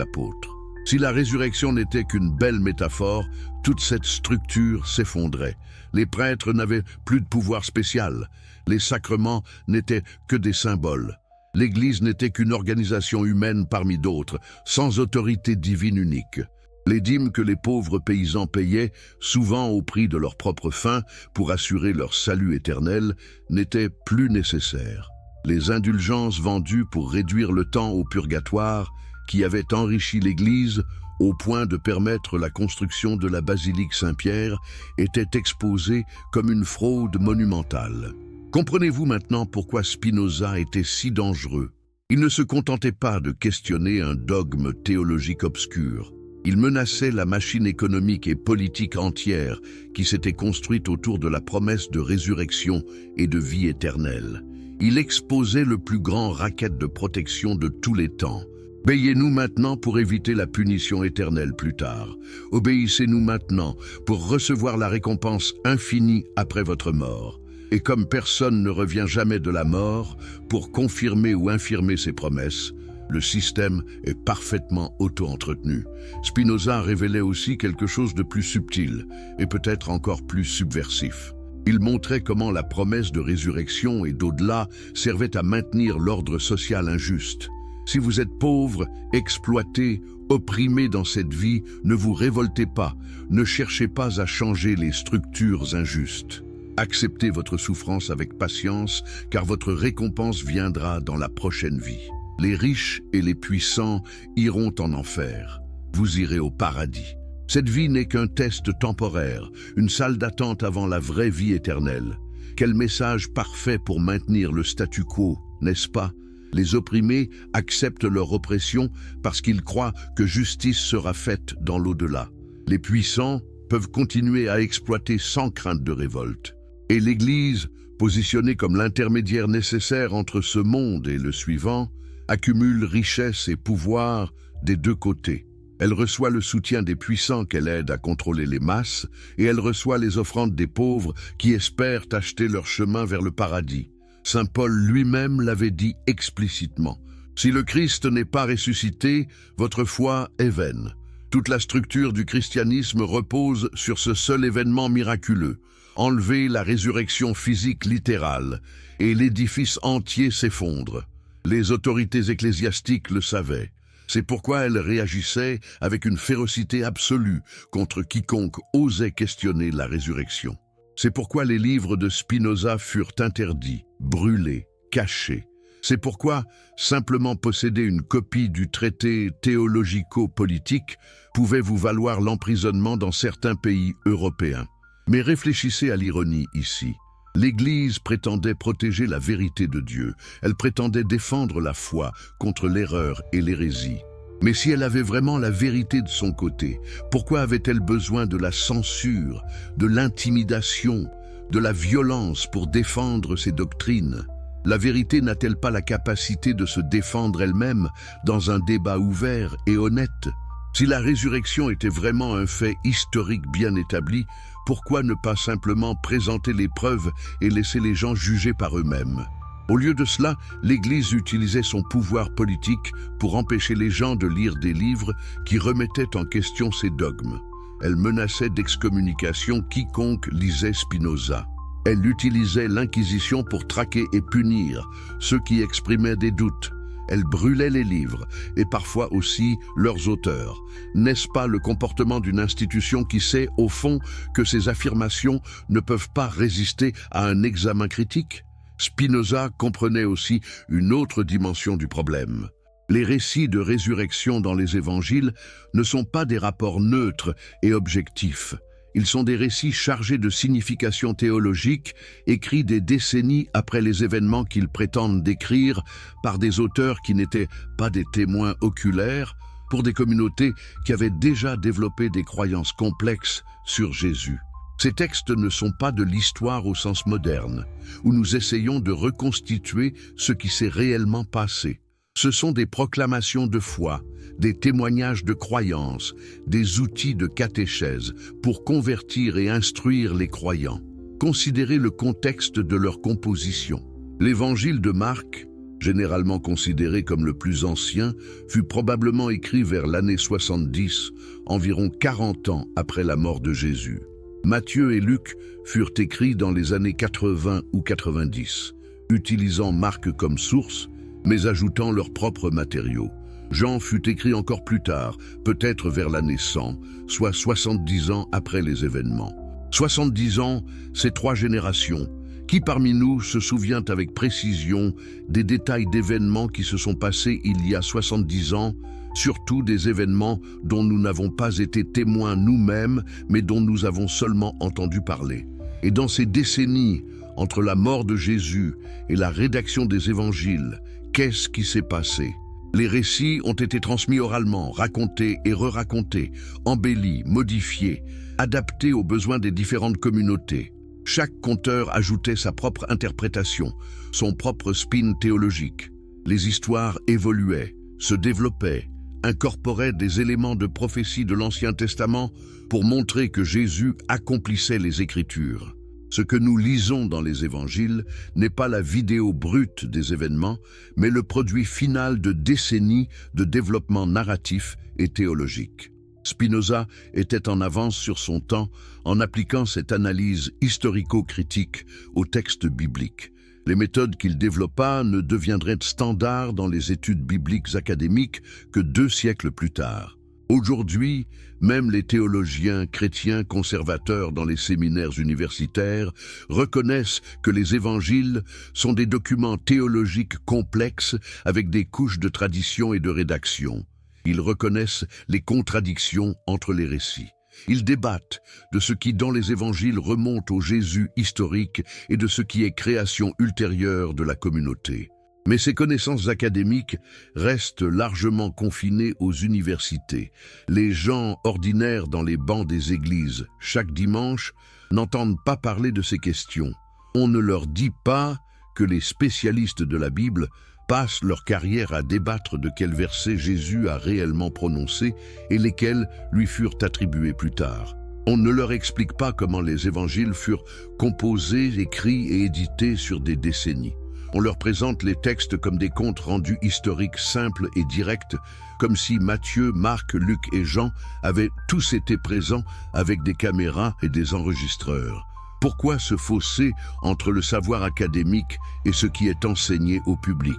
apôtres. Si la résurrection n'était qu'une belle métaphore, toute cette structure s'effondrait. Les prêtres n'avaient plus de pouvoir spécial. Les sacrements n'étaient que des symboles. L'Église n'était qu'une organisation humaine parmi d'autres, sans autorité divine unique. Les dîmes que les pauvres paysans payaient, souvent au prix de leur propre faim, pour assurer leur salut éternel, n'étaient plus nécessaires. Les indulgences vendues pour réduire le temps au purgatoire, qui avaient enrichi l'Église au point de permettre la construction de la basilique Saint-Pierre, étaient exposées comme une fraude monumentale. Comprenez-vous maintenant pourquoi Spinoza était si dangereux? Il ne se contentait pas de questionner un dogme théologique obscur. Il menaçait la machine économique et politique entière qui s'était construite autour de la promesse de résurrection et de vie éternelle. Il exposait le plus grand racket de protection de tous les temps. Obéissez-nous maintenant pour éviter la punition éternelle plus tard. Obéissez-nous maintenant pour recevoir la récompense infinie après votre mort. Et comme personne ne revient jamais de la mort pour confirmer ou infirmer ses promesses, le système est parfaitement auto-entretenu. Spinoza révélait aussi quelque chose de plus subtil et peut-être encore plus subversif. Il montrait comment la promesse de résurrection et d'au-delà servait à maintenir l'ordre social injuste. Si vous êtes pauvre, exploité, opprimé dans cette vie, ne vous révoltez pas, ne cherchez pas à changer les structures injustes. Acceptez votre souffrance avec patience, car votre récompense viendra dans la prochaine vie. Les riches et les puissants iront en enfer. Vous irez au paradis. Cette vie n'est qu'un test temporaire, une salle d'attente avant la vraie vie éternelle. Quel message parfait pour maintenir le statu quo, n'est-ce pas? Les opprimés acceptent leur oppression parce qu'ils croient que justice sera faite dans l'au-delà. Les puissants peuvent continuer à exploiter sans crainte de révolte. Et l'Église, positionnée comme l'intermédiaire nécessaire entre ce monde et le suivant, accumule richesse et pouvoir des deux côtés. Elle reçoit le soutien des puissants qu'elle aide à contrôler les masses, et elle reçoit les offrandes des pauvres qui espèrent acheter leur chemin vers le paradis. Saint Paul lui-même l'avait dit explicitement. Si le Christ n'est pas ressuscité, votre foi est vaine. Toute la structure du christianisme repose sur ce seul événement miraculeux. Enlever la résurrection physique littérale, et l'édifice entier s'effondre. Les autorités ecclésiastiques le savaient. C'est pourquoi elles réagissaient avec une férocité absolue contre quiconque osait questionner la résurrection. C'est pourquoi les livres de Spinoza furent interdits, brûlés, cachés. C'est pourquoi simplement posséder une copie du traité théologico-politique pouvait vous valoir l'emprisonnement dans certains pays européens. Mais réfléchissez à l'ironie ici. L'Église prétendait protéger la vérité de Dieu. Elle prétendait défendre la foi contre l'erreur et l'hérésie. Mais si elle avait vraiment la vérité de son côté, pourquoi avait-elle besoin de la censure, de l'intimidation, de la violence pour défendre ses doctrines? La vérité n'a-t-elle pas la capacité de se défendre elle-même dans un débat ouvert et honnête? Si la résurrection était vraiment un fait historique bien établi, pourquoi ne pas simplement présenter les preuves et laisser les gens juger par eux-mêmes? Au lieu de cela, l'Église utilisait son pouvoir politique pour empêcher les gens de lire des livres qui remettaient en question ses dogmes. Elle menaçait d'excommunication quiconque lisait Spinoza. Elle utilisait l'Inquisition pour traquer et punir ceux qui exprimaient des doutes. Elle brûlait les livres, et parfois aussi leurs auteurs. N'est-ce pas le comportement d'une institution qui sait, au fond, que ses affirmations ne peuvent pas résister à un examen critique? Spinoza comprenait aussi une autre dimension du problème. Les récits de résurrection dans les évangiles ne sont pas des rapports neutres et objectifs. Ils sont des récits chargés de signification théologique, écrits des décennies après les événements qu'ils prétendent décrire par des auteurs qui n'étaient pas des témoins oculaires, pour des communautés qui avaient déjà développé des croyances complexes sur Jésus. Ces textes ne sont pas de l'histoire au sens moderne, où nous essayons de reconstituer ce qui s'est réellement passé. Ce sont des proclamations de foi, des témoignages de croyance, des outils de catéchèse pour convertir et instruire les croyants. Considérez le contexte de leur composition. L'évangile de Marc, généralement considéré comme le plus ancien, fut probablement écrit vers l'année 70, environ 40 ans après la mort de Jésus. Matthieu et Luc furent écrits dans les années 80 ou 90, utilisant Marc comme source, mais ajoutant leurs propres matériaux. Jean fut écrit encore plus tard, peut-être vers l'année 100, soit 70 ans après les événements. 70 ans, c'est 3 générations. Qui parmi nous se souvient avec précision des détails d'événements qui se sont passés il y a 70 ans, surtout des événements dont nous n'avons pas été témoins nous-mêmes, mais dont nous avons seulement entendu parler? Et dans ces décennies, entre la mort de Jésus et la rédaction des évangiles, qu'est-ce qui s'est passé? Les récits ont été transmis oralement, racontés et re-racontés, embellis, modifiés, adaptés aux besoins des différentes communautés. Chaque conteur ajoutait sa propre interprétation, son propre spin théologique. Les histoires évoluaient, se développaient, incorporaient des éléments de prophétie de l'Ancien Testament pour montrer que Jésus accomplissait les Écritures. Ce que nous lisons dans les évangiles n'est pas la vidéo brute des événements, mais le produit final de décennies de développement narratif et théologique. Spinoza était en avance sur son temps en appliquant cette analyse historico-critique aux textes bibliques. Les méthodes qu'il développa ne deviendraient standards dans les études bibliques académiques que 2 siècles plus tard. Aujourd'hui, même les théologiens chrétiens conservateurs dans les séminaires universitaires reconnaissent que les évangiles sont des documents théologiques complexes avec des couches de tradition et de rédaction. Ils reconnaissent les contradictions entre les récits. Ils débattent de ce qui, dans les évangiles, remonte au Jésus historique et de ce qui est création ultérieure de la communauté. Mais ces connaissances académiques restent largement confinées aux universités. Les gens ordinaires dans les bancs des églises, chaque dimanche, n'entendent pas parler de ces questions. On ne leur dit pas que les spécialistes de la Bible passent leur carrière à débattre de quels versets Jésus a réellement prononcés et lesquels lui furent attribués plus tard. On ne leur explique pas comment les évangiles furent composés, écrits et édités sur des décennies. On leur présente les textes comme des comptes rendus historiques simples et directs, comme si Matthieu, Marc, Luc et Jean avaient tous été présents avec des caméras et des enregistreurs. Pourquoi ce fossé entre le savoir académique et ce qui est enseigné au public?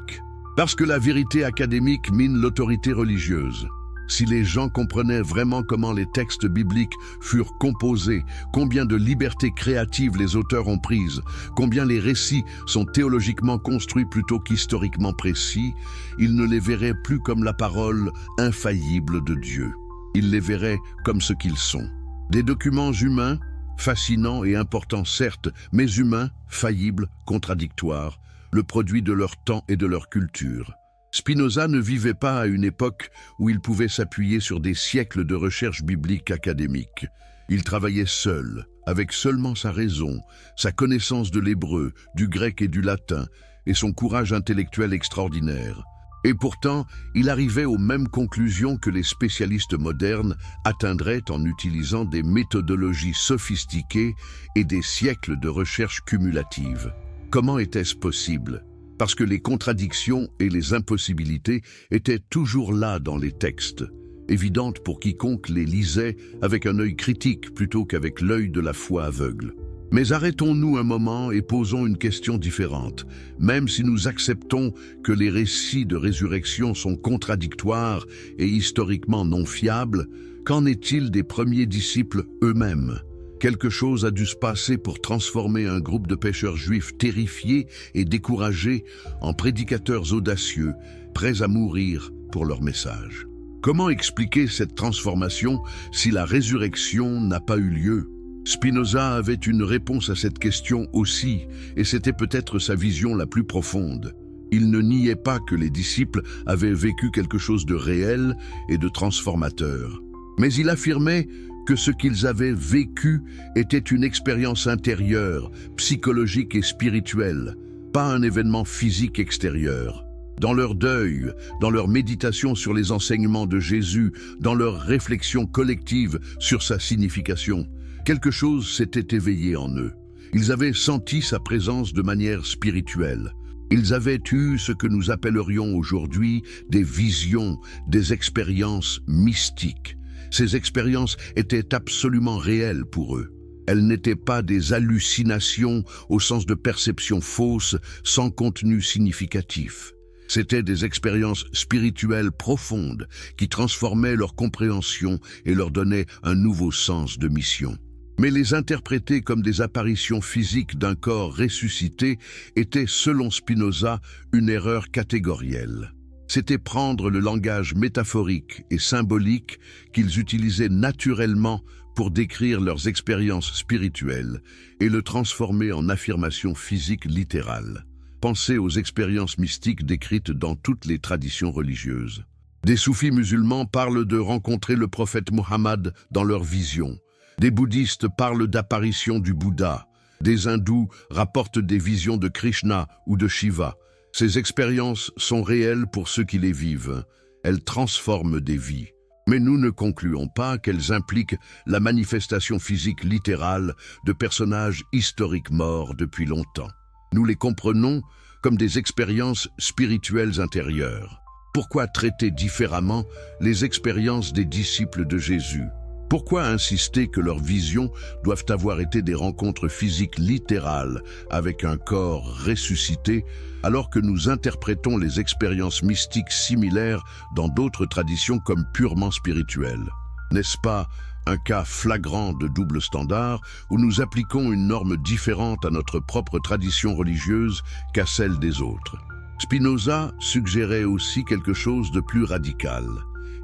Parce que la vérité académique mine l'autorité religieuse. Si les gens comprenaient vraiment comment les textes bibliques furent composés, combien de libertés créatives les auteurs ont prises, combien les récits sont théologiquement construits plutôt qu'historiquement précis, ils ne les verraient plus comme la parole infaillible de Dieu. Ils les verraient comme ce qu'ils sont. Des documents humains, fascinants et importants certes, mais humains, faillibles, contradictoires, le produit de leur temps et de leur culture. Spinoza ne vivait pas à une époque où il pouvait s'appuyer sur des siècles de recherche biblique académique. Il travaillait seul, avec seulement sa raison, sa connaissance de l'hébreu, du grec et du latin, et son courage intellectuel extraordinaire. Et pourtant, il arrivait aux mêmes conclusions que les spécialistes modernes atteindraient en utilisant des méthodologies sophistiquées et des siècles de recherche cumulative. Comment était-ce possible? Parce que les contradictions et les impossibilités étaient toujours là dans les textes, évidentes pour quiconque les lisait avec un œil critique plutôt qu'avec l'œil de la foi aveugle. Mais arrêtons-nous un moment et posons une question différente. Même si nous acceptons que les récits de résurrection sont contradictoires et historiquement non fiables, qu'en est-il des premiers disciples eux-mêmes? Quelque chose a dû se passer pour transformer un groupe de pêcheurs juifs terrifiés et découragés en prédicateurs audacieux, prêts à mourir pour leur message. Comment expliquer cette transformation si la résurrection n'a pas eu lieu? Spinoza avait une réponse à cette question aussi, et c'était peut-être sa vision la plus profonde. Il ne niait pas que les disciples avaient vécu quelque chose de réel et de transformateur. Mais il affirmait que ce qu'ils avaient vécu était une expérience intérieure, psychologique et spirituelle, pas un événement physique extérieur. Dans leur deuil, dans leur méditation sur les enseignements de Jésus, dans leur réflexion collective sur sa signification, quelque chose s'était éveillé en eux. Ils avaient senti sa présence de manière spirituelle. Ils avaient eu ce que nous appellerions aujourd'hui des visions, des expériences mystiques. Ces expériences étaient absolument réelles pour eux. Elles n'étaient pas des hallucinations au sens de perceptions fausses, sans contenu significatif. C'étaient des expériences spirituelles profondes qui transformaient leur compréhension et leur donnaient un nouveau sens de mission. Mais les interpréter comme des apparitions physiques d'un corps ressuscité était, selon Spinoza, une erreur catégorielle. C'était prendre le langage métaphorique et symbolique qu'ils utilisaient naturellement pour décrire leurs expériences spirituelles et le transformer en affirmation physique littérale. Pensez aux expériences mystiques décrites dans toutes les traditions religieuses. Des soufis musulmans parlent de rencontrer le prophète Mohammed dans leurs visions. Des bouddhistes parlent d'apparition du Bouddha. Des hindous rapportent des visions de Krishna ou de Shiva. Ces expériences sont réelles pour ceux qui les vivent. Elles transforment des vies. Mais nous ne concluons pas qu'elles impliquent la manifestation physique littérale de personnages historiques morts depuis longtemps. Nous les comprenons comme des expériences spirituelles intérieures. Pourquoi traiter différemment les expériences des disciples de Jésus? Pourquoi insister que leurs visions doivent avoir été des rencontres physiques littérales avec un corps ressuscité, alors que nous interprétons les expériences mystiques similaires dans d'autres traditions comme purement spirituelles? N'est-ce pas un cas flagrant de double standard où nous appliquons une norme différente à notre propre tradition religieuse qu'à celle des autres? Spinoza suggérait aussi quelque chose de plus radical.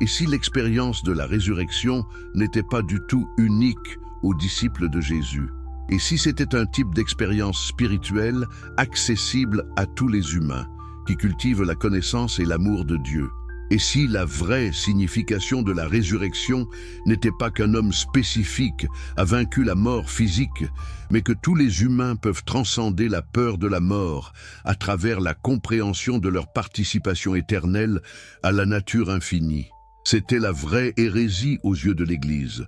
Et si l'expérience de la résurrection n'était pas du tout unique aux disciples de Jésus? Et si c'était un type d'expérience spirituelle accessible à tous les humains, qui cultivent la connaissance et l'amour de Dieu? Et si la vraie signification de la résurrection n'était pas qu'un homme spécifique a vaincu la mort physique, mais que tous les humains peuvent transcender la peur de la mort à travers la compréhension de leur participation éternelle à la nature infinie? C'était la vraie hérésie aux yeux de l'Église.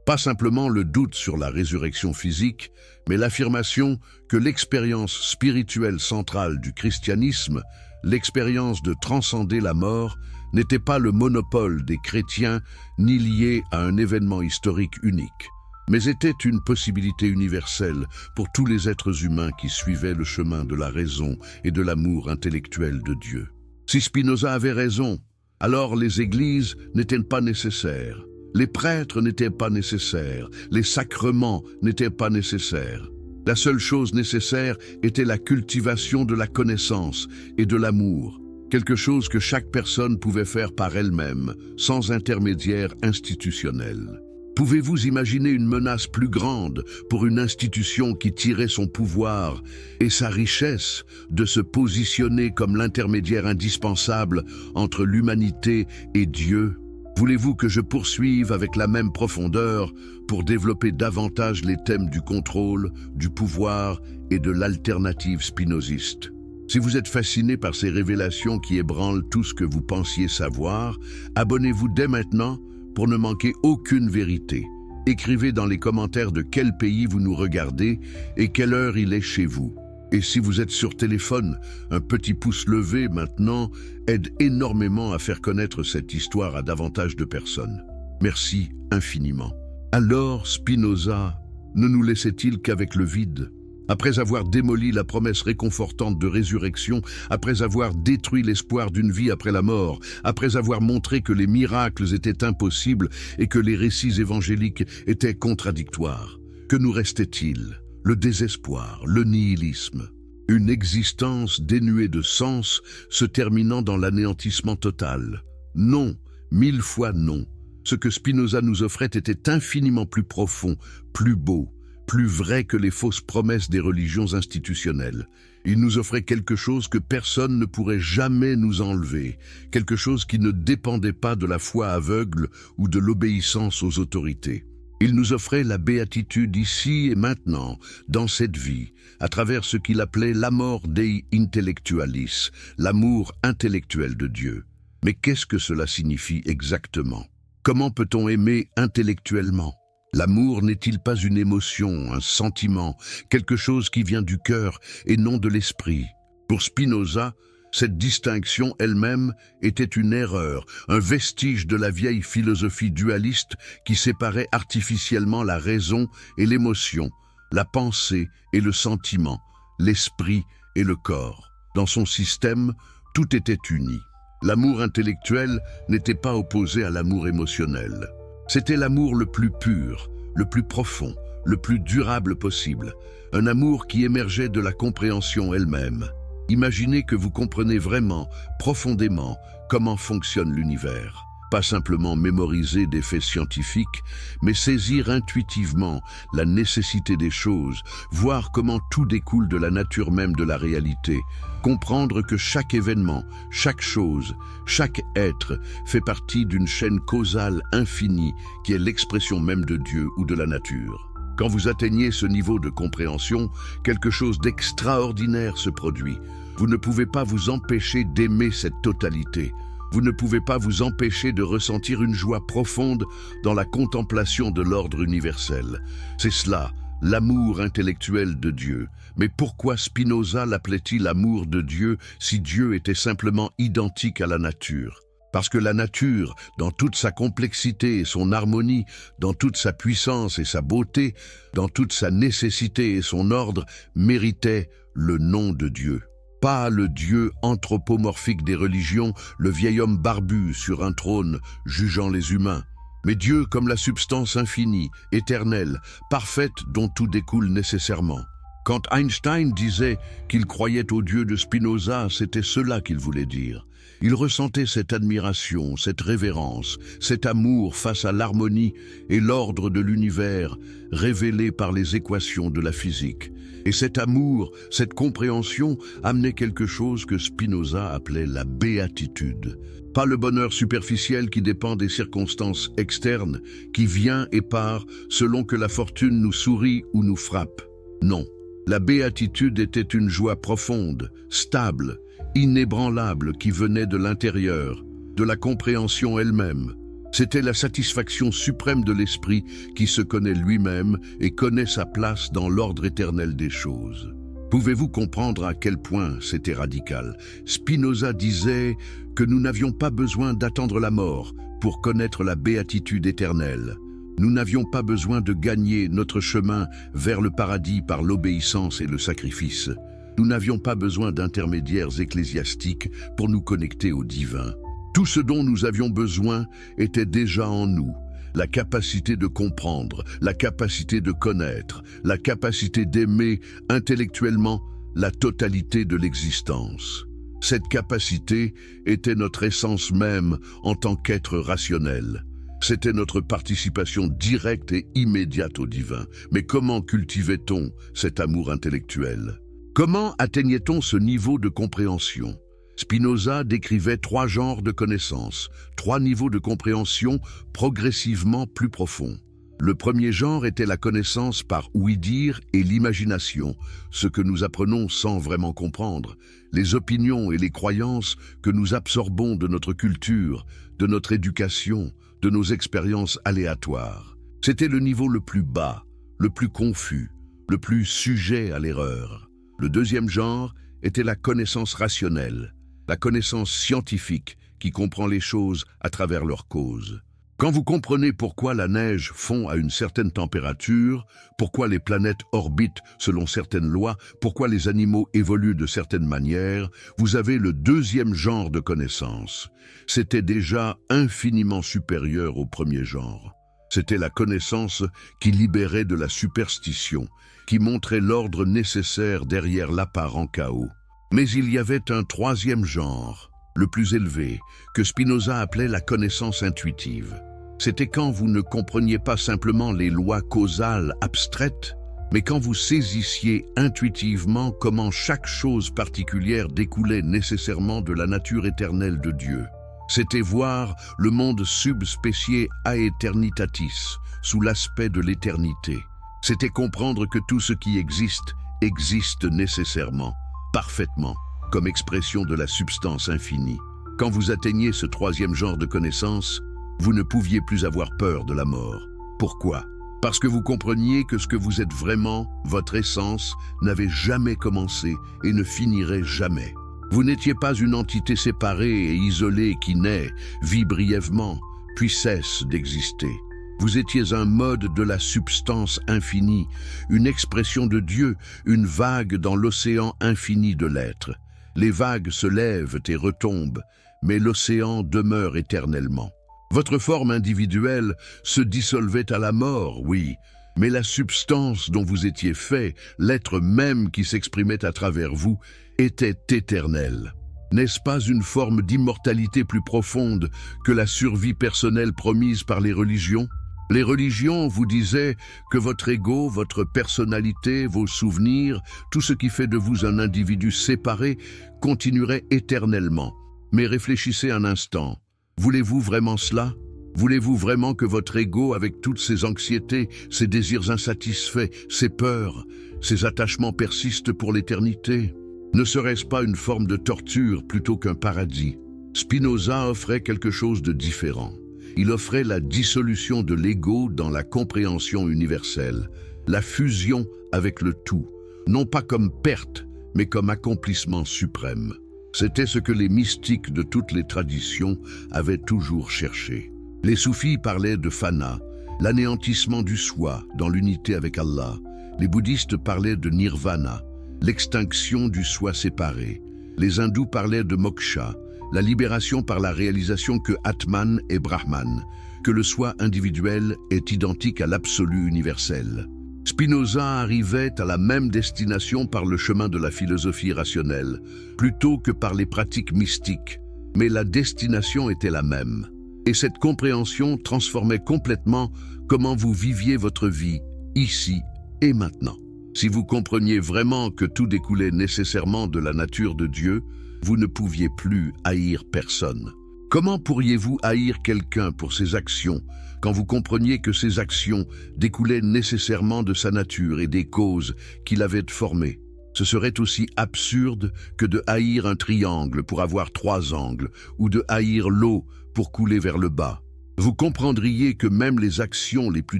Pas simplement le doute sur la résurrection physique, mais l'affirmation que l'expérience spirituelle centrale du christianisme, l'expérience de transcender la mort, n'était pas le monopole des chrétiens ni liée à un événement historique unique, mais était une possibilité universelle pour tous les êtres humains qui suivaient le chemin de la raison et de l'amour intellectuel de Dieu. Si Spinoza avait raison, alors les églises n'étaient pas nécessaires, les prêtres n'étaient pas nécessaires, les sacrements n'étaient pas nécessaires. La seule chose nécessaire était la cultivation de la connaissance et de l'amour, quelque chose que chaque personne pouvait faire par elle-même, sans intermédiaire institutionnel. Pouvez-vous imaginer une menace plus grande pour une institution qui tirait son pouvoir et sa richesse de se positionner comme l'intermédiaire indispensable entre l'humanité et Dieu? Voulez-vous que je poursuive avec la même profondeur pour développer davantage les thèmes du contrôle, du pouvoir et de l'alternative spinoziste? Si vous êtes fasciné par ces révélations qui ébranlent tout ce que vous pensiez savoir, abonnez-vous dès maintenant pour ne manquer aucune vérité. Écrivez dans les commentaires de quel pays vous nous regardez et quelle heure il est chez vous. Et si vous êtes sur téléphone, un petit pouce levé maintenant aide énormément à faire connaître cette histoire à davantage de personnes. Merci infiniment. Alors Spinoza ne nous laissait-il qu'avec le vide? Après avoir démoli la promesse réconfortante de résurrection, après avoir détruit l'espoir d'une vie après la mort, après avoir montré que les miracles étaient impossibles et que les récits évangéliques étaient contradictoires, que nous restait-il? Le désespoir, le nihilisme, une existence dénuée de sens se terminant dans l'anéantissement total. Non, 1000 fois non. Ce que Spinoza nous offrait était infiniment plus profond, plus beau, plus vrai que les fausses promesses des religions institutionnelles. Il nous offrait quelque chose que personne ne pourrait jamais nous enlever, quelque chose qui ne dépendait pas de la foi aveugle ou de l'obéissance aux autorités. Il nous offrait la béatitude ici et maintenant, dans cette vie, à travers ce qu'il appelait l'amor Dei intellectualis, l'amour intellectuel de Dieu. Mais qu'est-ce que cela signifie exactement? Comment peut-on aimer intellectuellement? L'amour n'est-il pas une émotion, un sentiment, quelque chose qui vient du cœur et non de l'esprit? Pour Spinoza, cette distinction elle-même était une erreur, un vestige de la vieille philosophie dualiste qui séparait artificiellement la raison et l'émotion, la pensée et le sentiment, l'esprit et le corps. Dans son système, tout était uni. L'amour intellectuel n'était pas opposé à l'amour émotionnel. C'était l'amour le plus pur, le plus profond, le plus durable possible, un amour qui émergeait de la compréhension elle-même. Imaginez que vous comprenez vraiment, profondément, comment fonctionne l'univers. Pas simplement mémoriser des faits scientifiques, mais saisir intuitivement la nécessité des choses, voir comment tout découle de la nature même de la réalité, comprendre que chaque événement, chaque chose, chaque être fait partie d'une chaîne causale infinie qui est l'expression même de Dieu ou de la nature. Quand vous atteignez ce niveau de compréhension, quelque chose d'extraordinaire se produit. Vous ne pouvez pas vous empêcher d'aimer cette totalité. Vous ne pouvez pas vous empêcher de ressentir une joie profonde dans la contemplation de l'ordre universel. C'est cela, l'amour intellectuel de Dieu. Mais pourquoi Spinoza l'appelait-il amour de Dieu si Dieu était simplement identique à la nature? Parce que la nature, dans toute sa complexité et son harmonie, dans toute sa puissance et sa beauté, dans toute sa nécessité et son ordre, méritait le nom de Dieu. Pas le Dieu anthropomorphique des religions, le vieil homme barbu sur un trône, jugeant les humains. Mais Dieu comme la substance infinie, éternelle, parfaite dont tout découle nécessairement. Quand Einstein disait qu'il croyait au Dieu de Spinoza, c'était cela qu'il voulait dire. Il ressentait cette admiration, cette révérence, cet amour face à l'harmonie et l'ordre de l'univers révélé par les équations de la physique. Et cet amour, cette compréhension amenait quelque chose que Spinoza appelait la béatitude. Pas le bonheur superficiel qui dépend des circonstances externes, qui vient et part selon que la fortune nous sourit ou nous frappe. Non, la béatitude était une joie profonde, stable, inébranlable qui venait de l'intérieur, de la compréhension elle-même. C'était la satisfaction suprême de l'esprit qui se connaît lui-même et connaît sa place dans l'ordre éternel des choses. Pouvez-vous comprendre à quel point c'était radical? Spinoza disait que nous n'avions pas besoin d'attendre la mort pour connaître la béatitude éternelle. Nous n'avions pas besoin de gagner notre chemin vers le paradis par l'obéissance et le sacrifice. Nous n'avions pas besoin d'intermédiaires ecclésiastiques pour nous connecter au divin. Tout ce dont nous avions besoin était déjà en nous. La capacité de comprendre, la capacité de connaître, la capacité d'aimer intellectuellement la totalité de l'existence. Cette capacité était notre essence même en tant qu'être rationnel. C'était notre participation directe et immédiate au divin. Mais comment cultivait-on cet amour intellectuel? Comment atteignait-on ce niveau de compréhension? Spinoza décrivait 3 genres de connaissances, 3 niveaux de compréhension progressivement plus profonds. Le premier genre était la connaissance par ouï-dire et l'imagination, ce que nous apprenons sans vraiment comprendre, les opinions et les croyances que nous absorbons de notre culture, de notre éducation, de nos expériences aléatoires. C'était le niveau le plus bas, le plus confus, le plus sujet à l'erreur. Le deuxième genre était la connaissance rationnelle, la connaissance scientifique qui comprend les choses à travers leurs causes. Quand vous comprenez pourquoi la neige fond à une certaine température, pourquoi les planètes orbitent selon certaines lois, pourquoi les animaux évoluent de certaines manières, vous avez le deuxième genre de connaissance. C'était déjà infiniment supérieur au premier genre. C'était la connaissance qui libérait de la superstition, qui montrait l'ordre nécessaire derrière l'apparent chaos. Mais il y avait un troisième genre, le plus élevé, que Spinoza appelait la connaissance intuitive. C'était quand vous ne compreniez pas simplement les lois causales abstraites, mais quand vous saisissiez intuitivement comment chaque chose particulière découlait nécessairement de la nature éternelle de Dieu. C'était voir le monde subspécié aeternitatis, sous l'aspect de l'éternité. C'était comprendre que tout ce qui existe, existe nécessairement, parfaitement, comme expression de la substance infinie. Quand vous atteignez ce troisième genre de connaissance, vous ne pouviez plus avoir peur de la mort. Pourquoi? Parce que vous compreniez que ce que vous êtes vraiment, votre essence, n'avait jamais commencé et ne finirait jamais. Vous n'étiez pas une entité séparée et isolée qui naît, vit brièvement, puis cesse d'exister. Vous étiez un mode de la substance infinie, une expression de Dieu, une vague dans l'océan infini de l'être. Les vagues se lèvent et retombent, mais l'océan demeure éternellement. Votre forme individuelle se dissolvait à la mort, oui, mais la substance dont vous étiez fait, l'être même qui s'exprimait à travers vous, était éternelle. N'est-ce pas une forme d'immortalité plus profonde que la survie personnelle promise par les religions? Les religions vous disaient que votre ego, votre personnalité, vos souvenirs, tout ce qui fait de vous un individu séparé, continuerait éternellement. Mais réfléchissez un instant. Voulez-vous vraiment cela? Voulez-vous vraiment que votre ego, avec toutes ses anxiétés, ses désirs insatisfaits, ses peurs, ses attachements persistent pour l'éternité? Ne serait-ce pas une forme de torture plutôt qu'un paradis? Spinoza offrait quelque chose de différent. Il offrait la dissolution de l'ego dans la compréhension universelle, la fusion avec le tout, non pas comme perte, mais comme accomplissement suprême. C'était ce que les mystiques de toutes les traditions avaient toujours cherché. Les soufis parlaient de fana, l'anéantissement du soi dans l'unité avec Allah. Les bouddhistes parlaient de nirvana, l'extinction du soi séparé. Les hindous parlaient de moksha, la libération par la réalisation que Atman est Brahman, que le soi individuel est identique à l'absolu universel. Spinoza arrivait à la même destination par le chemin de la philosophie rationnelle, plutôt que par les pratiques mystiques, mais la destination était la même. Et cette compréhension transformait complètement comment vous viviez votre vie, ici et maintenant. Si vous compreniez vraiment que tout découlait nécessairement de la nature de Dieu, vous ne pouviez plus haïr personne. Comment pourriez-vous haïr quelqu'un pour ses actions, quand vous compreniez que ses actions découlaient nécessairement de sa nature et des causes qu'il avait formées? Ce serait aussi absurde que de haïr un triangle pour avoir 3 angles, ou de haïr l'eau pour couler vers le bas. Vous comprendriez que même les actions les plus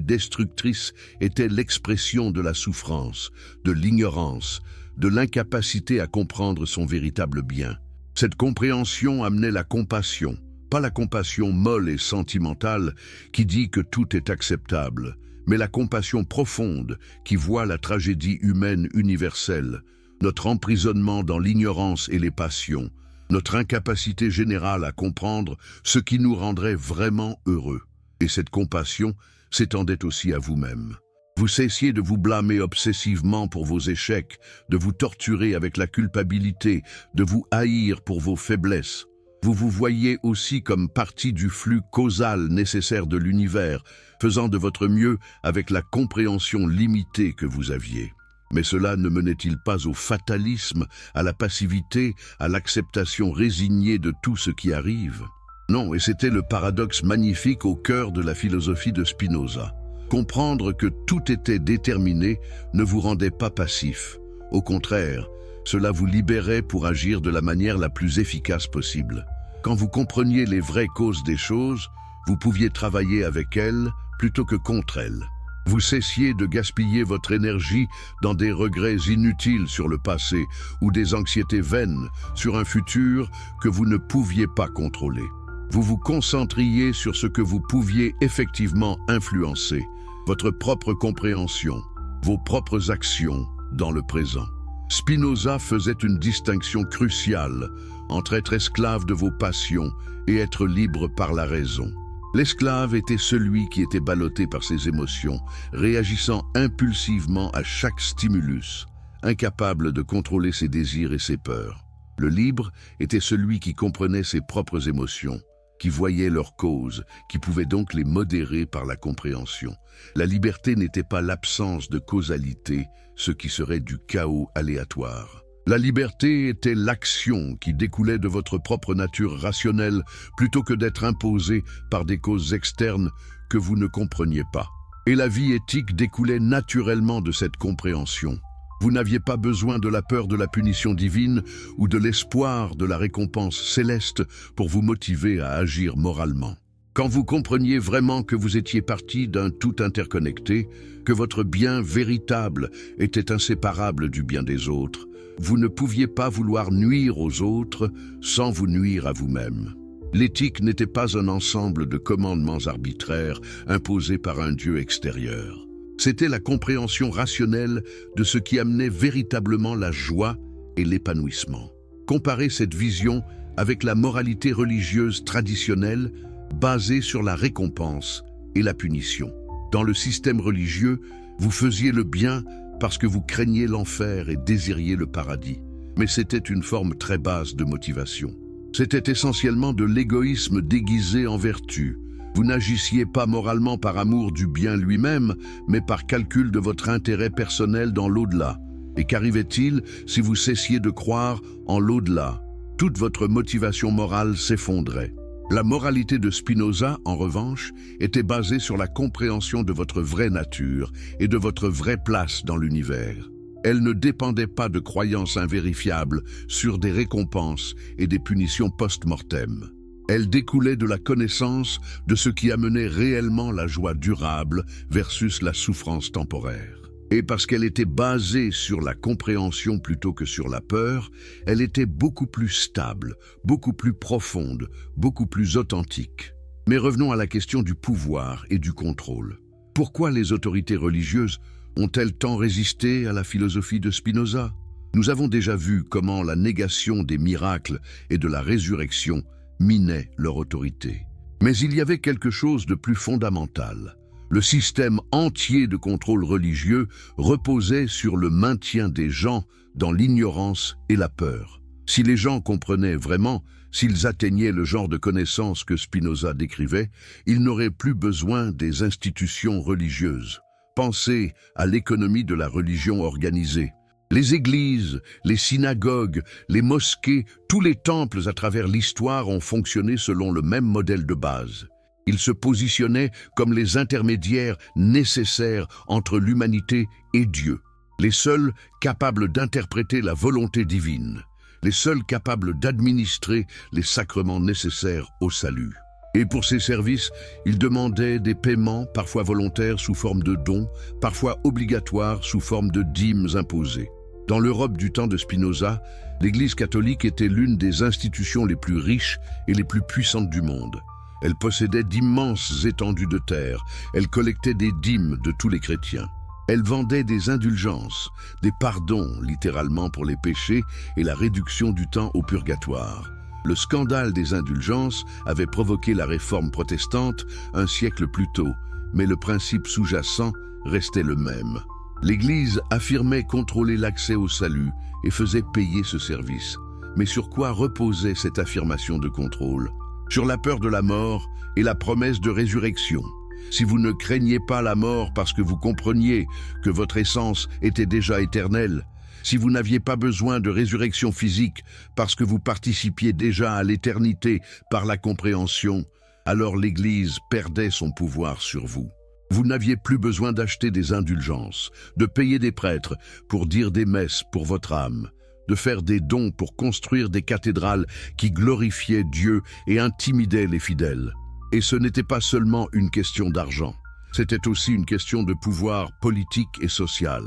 destructrices étaient l'expression de la souffrance, de l'ignorance, de l'incapacité à comprendre son véritable bien. Cette compréhension amenait la compassion, pas la compassion molle et sentimentale qui dit que tout est acceptable, mais la compassion profonde qui voit la tragédie humaine universelle, notre emprisonnement dans l'ignorance et les passions, notre incapacité générale à comprendre ce qui nous rendrait vraiment heureux. Et cette compassion s'étendait aussi à vous-même. Vous cessiez de vous blâmer obsessivement pour vos échecs, de vous torturer avec la culpabilité, de vous haïr pour vos faiblesses. Vous vous voyez aussi comme partie du flux causal nécessaire de l'univers, faisant de votre mieux avec la compréhension limitée que vous aviez. Mais cela ne menait-il pas au fatalisme, à la passivité, à l'acceptation résignée de tout ce qui arrive? Non, et c'était le paradoxe magnifique au cœur de la philosophie de Spinoza. Comprendre que tout était déterminé ne vous rendait pas passif. Au contraire, cela vous libérait pour agir de la manière la plus efficace possible. Quand vous compreniez les vraies causes des choses, vous pouviez travailler avec elles plutôt que contre elles. Vous cessiez de gaspiller votre énergie dans des regrets inutiles sur le passé ou des anxiétés vaines sur un futur que vous ne pouviez pas contrôler. Vous vous concentriez sur ce que vous pouviez effectivement influencer, votre propre compréhension, vos propres actions dans le présent. Spinoza faisait une distinction cruciale entre être esclave de vos passions et être libre par la raison. L'esclave était celui qui était ballotté par ses émotions, réagissant impulsivement à chaque stimulus, incapable de contrôler ses désirs et ses peurs. Le libre était celui qui comprenait ses propres émotions, qui voyait leurs causes, qui pouvait donc les modérer par la compréhension. La liberté n'était pas l'absence de causalité, ce qui serait du chaos aléatoire. La liberté était l'action qui découlait de votre propre nature rationnelle plutôt que d'être imposée par des causes externes que vous ne compreniez pas. Et la vie éthique découlait naturellement de cette compréhension. Vous n'aviez pas besoin de la peur de la punition divine ou de l'espoir de la récompense céleste pour vous motiver à agir moralement. Quand vous compreniez vraiment que vous étiez partie d'un tout interconnecté, que votre bien véritable était inséparable du bien des autres, vous ne pouviez pas vouloir nuire aux autres sans vous nuire à vous-même. L'éthique n'était pas un ensemble de commandements arbitraires imposés par un Dieu extérieur. C'était la compréhension rationnelle de ce qui amenait véritablement la joie et l'épanouissement. Comparez cette vision avec la moralité religieuse traditionnelle basée sur la récompense et la punition. Dans le système religieux, vous faisiez le bien parce que vous craigniez l'enfer et désiriez le paradis. Mais c'était une forme très basse de motivation. C'était essentiellement de l'égoïsme déguisé en vertu. Vous n'agissiez pas moralement par amour du bien lui-même, mais par calcul de votre intérêt personnel dans l'au-delà. Et qu'arrivait-il si vous cessiez de croire en l'au-delà? Toute votre motivation morale s'effondrait. La moralité de Spinoza, en revanche, était basée sur la compréhension de votre vraie nature et de votre vraie place dans l'univers. Elle ne dépendait pas de croyances invérifiables sur des récompenses et des punitions post-mortem. Elle découlait de la connaissance de ce qui amenait réellement la joie durable versus la souffrance temporaire. Et parce qu'elle était basée sur la compréhension plutôt que sur la peur, elle était beaucoup plus stable, beaucoup plus profonde, beaucoup plus authentique. Mais revenons à la question du pouvoir et du contrôle. Pourquoi les autorités religieuses ont-elles tant résisté à la philosophie de Spinoza? Nous avons déjà vu comment la négation des miracles et de la résurrection minait leur autorité. Mais il y avait quelque chose de plus fondamental. Le système entier de contrôle religieux reposait sur le maintien des gens dans l'ignorance et la peur. Si les gens comprenaient vraiment, s'ils atteignaient le genre de connaissances que Spinoza décrivait, ils n'auraient plus besoin des institutions religieuses. Pensez à l'économie de la religion organisée. Les églises, les synagogues, les mosquées, tous les temples à travers l'histoire ont fonctionné selon le même modèle de base. Ils se positionnaient comme les intermédiaires nécessaires entre l'humanité et Dieu, les seuls capables d'interpréter la volonté divine, les seuls capables d'administrer les sacrements nécessaires au salut. Et pour ces services, ils demandaient des paiements, parfois volontaires sous forme de dons, parfois obligatoires sous forme de dîmes imposées. Dans l'Europe du temps de Spinoza, l'Église catholique était l'une des institutions les plus riches et les plus puissantes du monde. Elle possédait d'immenses étendues de terre, elle collectait des dîmes de tous les chrétiens. Elle vendait des indulgences, des pardons littéralement pour les péchés et la réduction du temps au purgatoire. Le scandale des indulgences avait provoqué la réforme protestante un siècle plus tôt, mais le principe sous-jacent restait le même. L'Église affirmait contrôler l'accès au salut et faisait payer ce service. Mais sur quoi reposait cette affirmation de contrôle? Sur la peur de la mort et la promesse de résurrection. Si vous ne craignez pas la mort parce que vous compreniez que votre essence était déjà éternelle, si vous n'aviez pas besoin de résurrection physique parce que vous participiez déjà à l'éternité par la compréhension, alors l'Église perdait son pouvoir sur vous. Vous n'aviez plus besoin d'acheter des indulgences, de payer des prêtres pour dire des messes pour votre âme, de faire des dons pour construire des cathédrales qui glorifiaient Dieu et intimidaient les fidèles. Et ce n'était pas seulement une question d'argent, c'était aussi une question de pouvoir politique et social.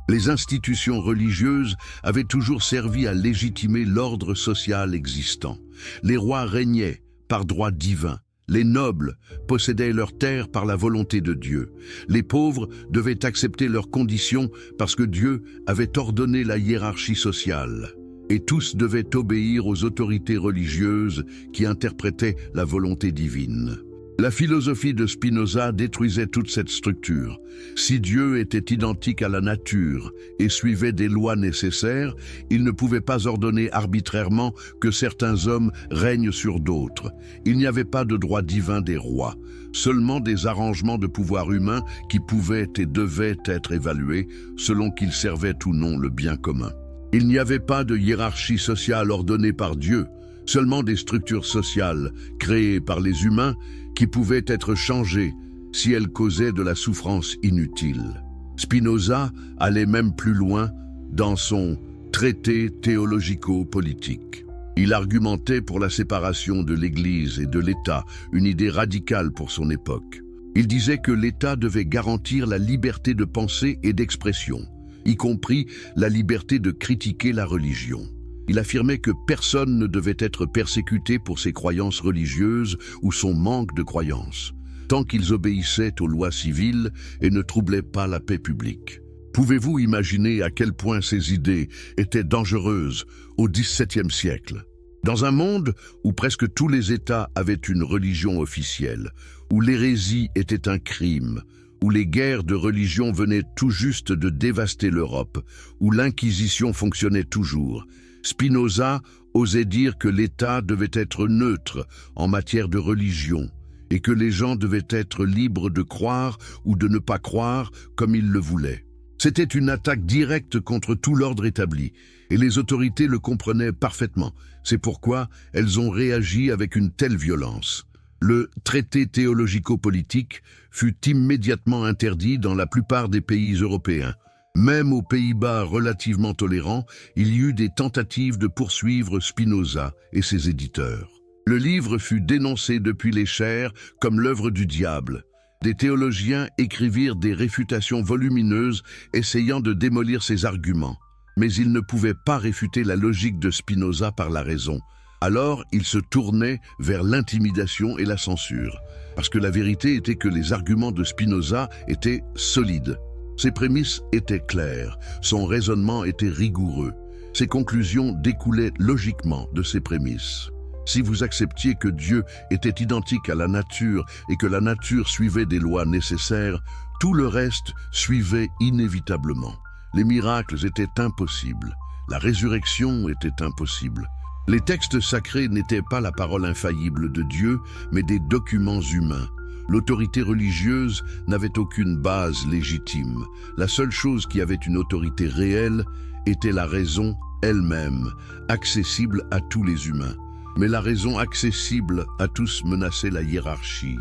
Les institutions religieuses avaient toujours servi à légitimer l'ordre social existant. Les rois régnaient par droit divin. Les nobles possédaient leurs terres par la volonté de Dieu. Les pauvres devaient accepter leurs conditions parce que Dieu avait ordonné la hiérarchie sociale. Et tous devaient obéir aux autorités religieuses qui interprétaient la volonté divine. La philosophie de Spinoza détruisait toute cette structure. Si Dieu était identique à la nature et suivait des lois nécessaires, il ne pouvait pas ordonner arbitrairement que certains hommes règnent sur d'autres. Il n'y avait pas de droit divin des rois, seulement des arrangements de pouvoir humain qui pouvaient et devaient être évalués selon qu'ils servaient ou non le bien commun. Il n'y avait pas de hiérarchie sociale ordonnée par Dieu, seulement des structures sociales créées par les humains qui pouvaient être changées si elles causaient de la souffrance inutile. Spinoza allait même plus loin dans son traité théologico-politique. Il argumentait pour la séparation de l'Église et de l'État, une idée radicale pour son époque. Il disait que l'État devait garantir la liberté de pensée et d'expression, y compris la liberté de critiquer la religion. Il affirmait que personne ne devait être persécuté pour ses croyances religieuses ou son manque de croyances, tant qu'ils obéissaient aux lois civiles et ne troublaient pas la paix publique. Pouvez-vous imaginer à quel point ces idées étaient dangereuses au XVIIe siècle? Dans un monde où presque tous les États avaient une religion officielle, où l'hérésie était un crime, où les guerres de religion venaient tout juste de dévaster l'Europe, où l'Inquisition fonctionnait toujours, Spinoza osait dire que l'État devait être neutre en matière de religion et que les gens devaient être libres de croire ou de ne pas croire comme ils le voulaient. C'était une attaque directe contre tout l'ordre établi et les autorités le comprenaient parfaitement. C'est pourquoi elles ont réagi avec une telle violence. Le traité théologico-politique fut immédiatement interdit dans la plupart des pays européens. Même aux Pays-Bas relativement tolérants, il y eut des tentatives de poursuivre Spinoza et ses éditeurs. Le livre fut dénoncé depuis les chaires comme l'œuvre du diable. Des théologiens écrivirent des réfutations volumineuses essayant de démolir ses arguments. Mais ils ne pouvaient pas réfuter la logique de Spinoza par la raison. Alors, ils se tournaient vers l'intimidation et la censure, parce que la vérité était que les arguments de Spinoza étaient solides. Ses prémices étaient claires, son raisonnement était rigoureux, ses conclusions découlaient logiquement de ses prémices. Si vous acceptiez que Dieu était identique à la nature et que la nature suivait des lois nécessaires, tout le reste suivait inévitablement. Les miracles étaient impossibles. La résurrection était impossible. Les textes sacrés n'étaient pas la parole infaillible de Dieu, mais des documents humains. L'autorité religieuse n'avait aucune base légitime. La seule chose qui avait une autorité réelle était la raison elle-même, accessible à tous les humains. Mais la raison accessible à tous menaçait la hiérarchie.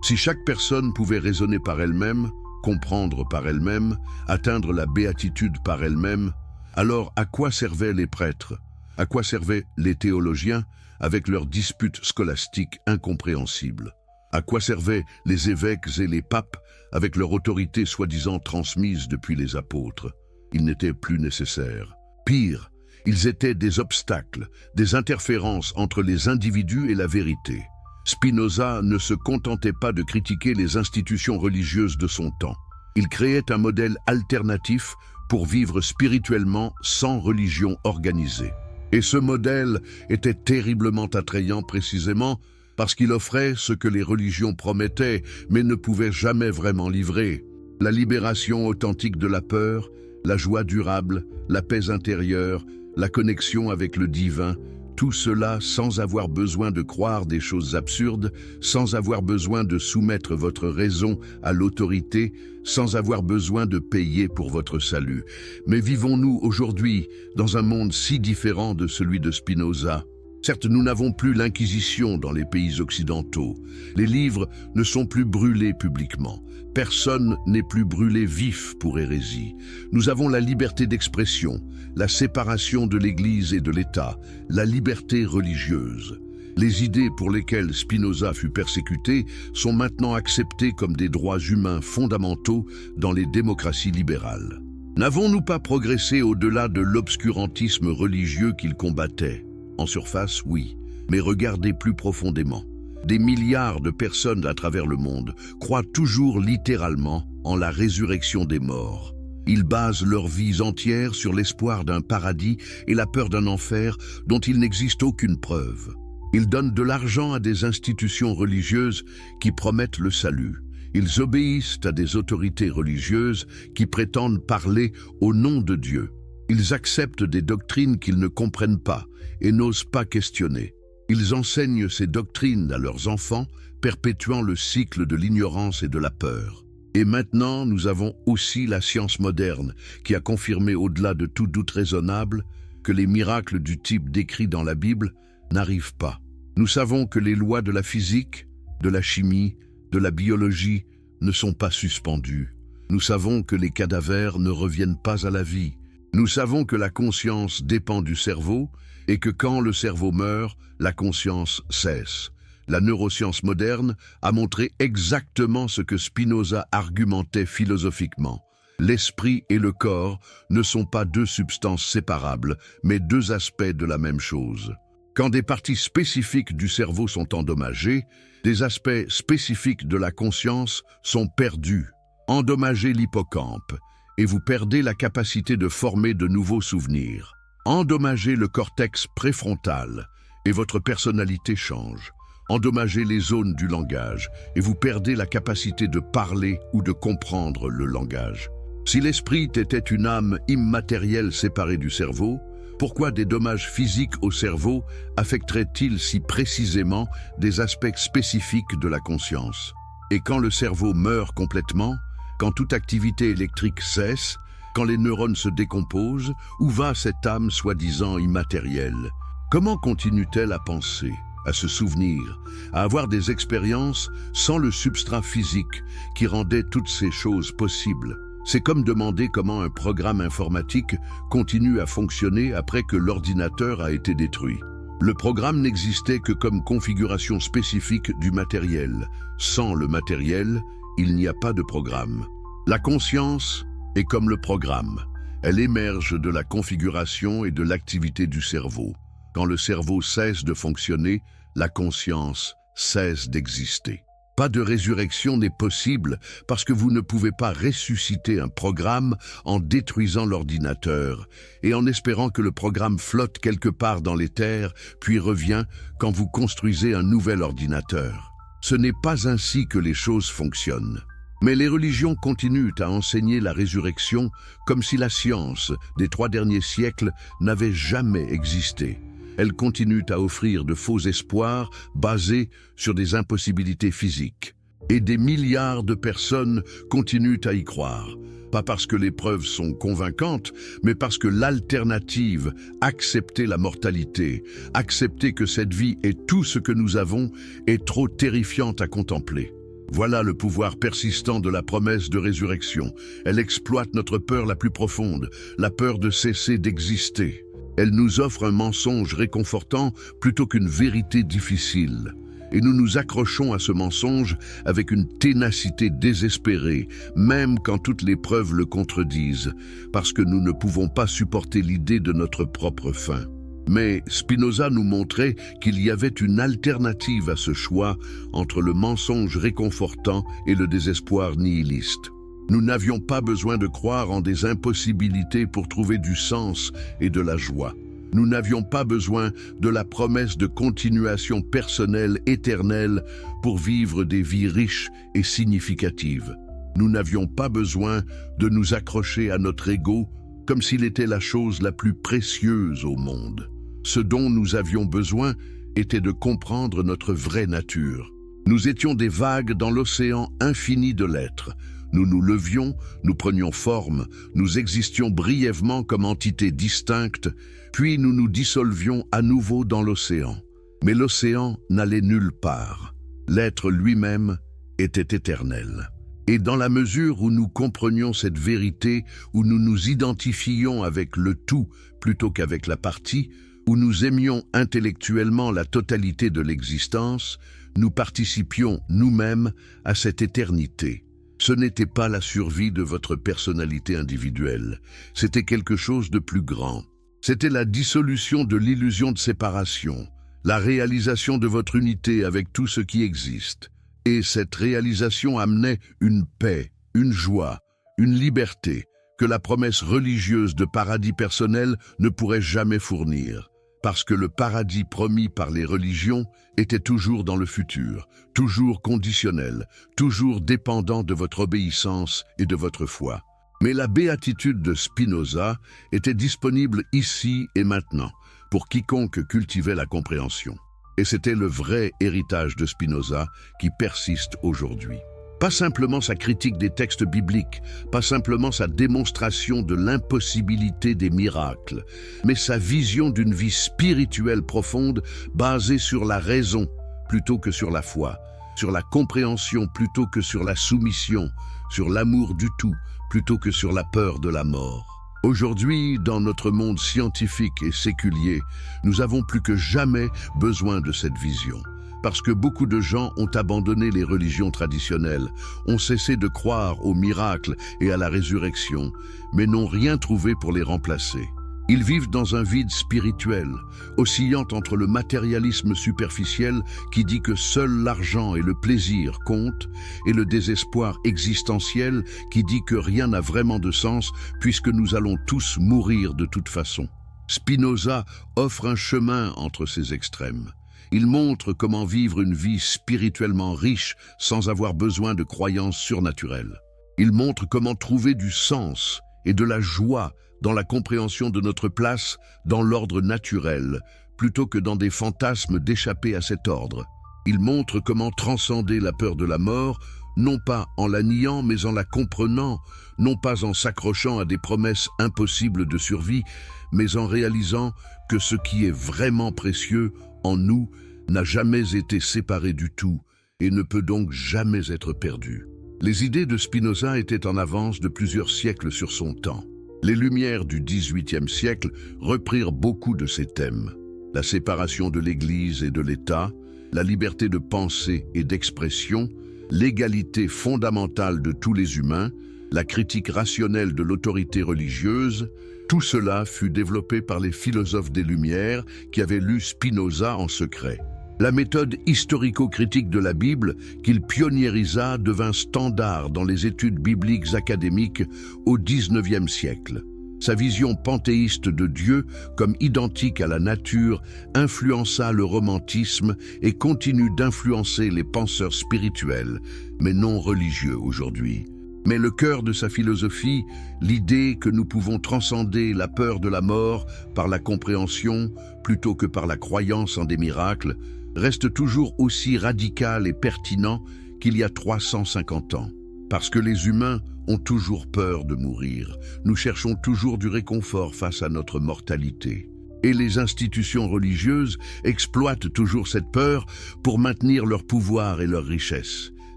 Si chaque personne pouvait raisonner par elle-même, comprendre par elle-même, atteindre la béatitude par elle-même, alors à quoi servaient les prêtres? À quoi servaient les théologiens avec leurs disputes scolastiques incompréhensibles? À quoi servaient les évêques et les papes avec leur autorité soi-disant transmise depuis les apôtres? Ils n'étaient plus nécessaires. Pire, ils étaient des obstacles, des interférences entre les individus et la vérité. Spinoza ne se contentait pas de critiquer les institutions religieuses de son temps. Il créait un modèle alternatif pour vivre spirituellement sans religion organisée. Et ce modèle était terriblement attrayant précisément parce qu'il offrait ce que les religions promettaient mais ne pouvaient jamais vraiment livrer. La libération authentique de la peur, la joie durable, la paix intérieure, la connexion avec le divin, tout cela sans avoir besoin de croire des choses absurdes, sans avoir besoin de soumettre votre raison à l'autorité, sans avoir besoin de payer pour votre salut. Mais vivons-nous aujourd'hui dans un monde si différent de celui de Spinoza? Certes, nous n'avons plus l'Inquisition dans les pays occidentaux. Les livres ne sont plus brûlés publiquement. Personne n'est plus brûlé vif pour hérésie. Nous avons la liberté d'expression, la séparation de l'Église et de l'État, la liberté religieuse. Les idées pour lesquelles Spinoza fut persécuté sont maintenant acceptées comme des droits humains fondamentaux dans les démocraties libérales. N'avons-nous pas progressé au-delà de l'obscurantisme religieux qu'il combattait? En surface, oui, mais regardez plus profondément. Des milliards de personnes à travers le monde croient toujours littéralement en la résurrection des morts. Ils basent leurs vies entières sur l'espoir d'un paradis et la peur d'un enfer dont il n'existe aucune preuve. Ils donnent de l'argent à des institutions religieuses qui promettent le salut. Ils obéissent à des autorités religieuses qui prétendent parler au nom de Dieu. Ils acceptent des doctrines qu'ils ne comprennent pas et n'osent pas questionner. Ils enseignent ces doctrines à leurs enfants, perpétuant le cycle de l'ignorance et de la peur. Et maintenant, nous avons aussi la science moderne qui a confirmé au-delà de tout doute raisonnable que les miracles du type décrit dans la Bible n'arrivent pas. Nous savons que les lois de la physique, de la chimie, de la biologie ne sont pas suspendues. Nous savons que les cadavres ne reviennent pas à la vie. Nous savons que la conscience dépend du cerveau et que quand le cerveau meurt, la conscience cesse. La neuroscience moderne a montré exactement ce que Spinoza argumentait philosophiquement. L'esprit et le corps ne sont pas deux substances séparables, mais deux aspects de la même chose. Quand des parties spécifiques du cerveau sont endommagées, des aspects spécifiques de la conscience sont perdus. Endommagez l'hippocampe et vous perdez la capacité de former de nouveaux souvenirs. Endommagez le cortex préfrontal et votre personnalité change. Endommagez les zones du langage et vous perdez la capacité de parler ou de comprendre le langage. Si l'esprit était une âme immatérielle séparée du cerveau, pourquoi des dommages physiques au cerveau affecteraient-ils si précisément des aspects spécifiques de la conscience? Et quand le cerveau meurt complètement, quand toute activité électrique cesse, quand les neurones se décomposent, où va cette âme soi-disant immatérielle? Comment continue-t-elle à penser, à se souvenir, à avoir des expériences sans le substrat physique qui rendait toutes ces choses possibles? C'est comme demander comment un programme informatique continue à fonctionner après que l'ordinateur a été détruit. Le programme n'existait que comme configuration spécifique du matériel. Sans le matériel, il n'y a pas de programme. La conscience est comme le programme. Elle émerge de la configuration et de l'activité du cerveau. Quand le cerveau cesse de fonctionner, la conscience cesse d'exister. Pas de résurrection n'est possible parce que vous ne pouvez pas ressusciter un programme en détruisant l'ordinateur et en espérant que le programme flotte quelque part dans les terres puis revient quand vous construisez un nouvel ordinateur. Ce n'est pas ainsi que les choses fonctionnent. Mais les religions continuent à enseigner la résurrection comme si la science des 3 derniers siècles n'avait jamais existé. Elles continuent à offrir de faux espoirs basés sur des impossibilités physiques. Et des milliards de personnes continuent à y croire. Pas parce que les preuves sont convaincantes, mais parce que l'alternative, accepter la mortalité, accepter que cette vie est tout ce que nous avons, est trop terrifiante à contempler. Voilà le pouvoir persistant de la promesse de résurrection. Elle exploite notre peur la plus profonde, la peur de cesser d'exister. Elle nous offre un mensonge réconfortant plutôt qu'une vérité difficile. Et nous nous accrochons à ce mensonge avec une ténacité désespérée, même quand toutes les preuves le contredisent, parce que nous ne pouvons pas supporter l'idée de notre propre fin. Mais Spinoza nous montrait qu'il y avait une alternative à ce choix entre le mensonge réconfortant et le désespoir nihiliste. Nous n'avions pas besoin de croire en des impossibilités pour trouver du sens et de la joie. Nous n'avions pas besoin de la promesse de continuation personnelle éternelle pour vivre des vies riches et significatives. Nous n'avions pas besoin de nous accrocher à notre ego comme s'il était la chose la plus précieuse au monde. Ce dont nous avions besoin était de comprendre notre vraie nature. Nous étions des vagues dans l'océan infini de l'être. Nous nous levions, nous prenions forme, nous existions brièvement comme entités distinctes, puis nous nous dissolvions à nouveau dans l'océan. Mais l'océan n'allait nulle part. L'être lui-même était éternel. Et dans la mesure où nous comprenions cette vérité, où nous nous identifions avec le tout plutôt qu'avec la partie, où nous aimions intellectuellement la totalité de l'existence, nous participions nous-mêmes à cette éternité. Ce n'était pas la survie de votre personnalité individuelle, c'était quelque chose de plus grand. C'était la dissolution de l'illusion de séparation, la réalisation de votre unité avec tout ce qui existe. Et cette réalisation amenait une paix, une joie, une liberté que la promesse religieuse de paradis personnel ne pourrait jamais fournir. Parce que le paradis promis par les religions était toujours dans le futur, toujours conditionnel, toujours dépendant de votre obéissance et de votre foi. Mais la béatitude de Spinoza était disponible ici et maintenant, pour quiconque cultivait la compréhension. Et c'était le vrai héritage de Spinoza qui persiste aujourd'hui. Pas simplement sa critique des textes bibliques, pas simplement sa démonstration de l'impossibilité des miracles, mais sa vision d'une vie spirituelle profonde basée sur la raison plutôt que sur la foi, sur la compréhension plutôt que sur la soumission, sur l'amour du tout plutôt que sur la peur de la mort. Aujourd'hui, dans notre monde scientifique et séculier, nous avons plus que jamais besoin de cette vision. Parce que beaucoup de gens ont abandonné les religions traditionnelles, ont cessé de croire aux miracles et à la résurrection, mais n'ont rien trouvé pour les remplacer. Ils vivent dans un vide spirituel, oscillant entre le matérialisme superficiel qui dit que seul l'argent et le plaisir comptent, et le désespoir existentiel qui dit que rien n'a vraiment de sens puisque nous allons tous mourir de toute façon. Spinoza offre un chemin entre ces extrêmes. Il montre comment vivre une vie spirituellement riche sans avoir besoin de croyances surnaturelles. Il montre comment trouver du sens et de la joie dans la compréhension de notre place dans l'ordre naturel, plutôt que dans des fantasmes d'échapper à cet ordre. Il montre comment transcender la peur de la mort, non pas en la niant, mais en la comprenant, non pas en s'accrochant à des promesses impossibles de survie, mais en réalisant que ce qui est vraiment précieux en nous n'a jamais été séparé du tout et ne peut donc jamais être perdu. Les idées de Spinoza étaient en avance de plusieurs siècles sur son temps. Les Lumières du XVIIIe siècle reprirent beaucoup de ces thèmes. La séparation de l'Église et de l'État, la liberté de pensée et d'expression, l'égalité fondamentale de tous les humains, la critique rationnelle de l'autorité religieuse, tout cela fut développé par les philosophes des Lumières qui avaient lu Spinoza en secret. La méthode historico-critique de la Bible qu'il pionniérisa devint standard dans les études bibliques académiques au XIXe siècle. Sa vision panthéiste de Dieu comme identique à la nature influença le romantisme et continue d'influencer les penseurs spirituels, mais non religieux aujourd'hui. Mais le cœur de sa philosophie, l'idée que nous pouvons transcender la peur de la mort par la compréhension plutôt que par la croyance en des miracles, reste toujours aussi radical et pertinent qu'il y a 350 ans. Parce que les humains ont toujours peur de mourir. Nous cherchons toujours du réconfort face à notre mortalité. Et les institutions religieuses exploitent toujours cette peur pour maintenir leur pouvoir et leur richesse.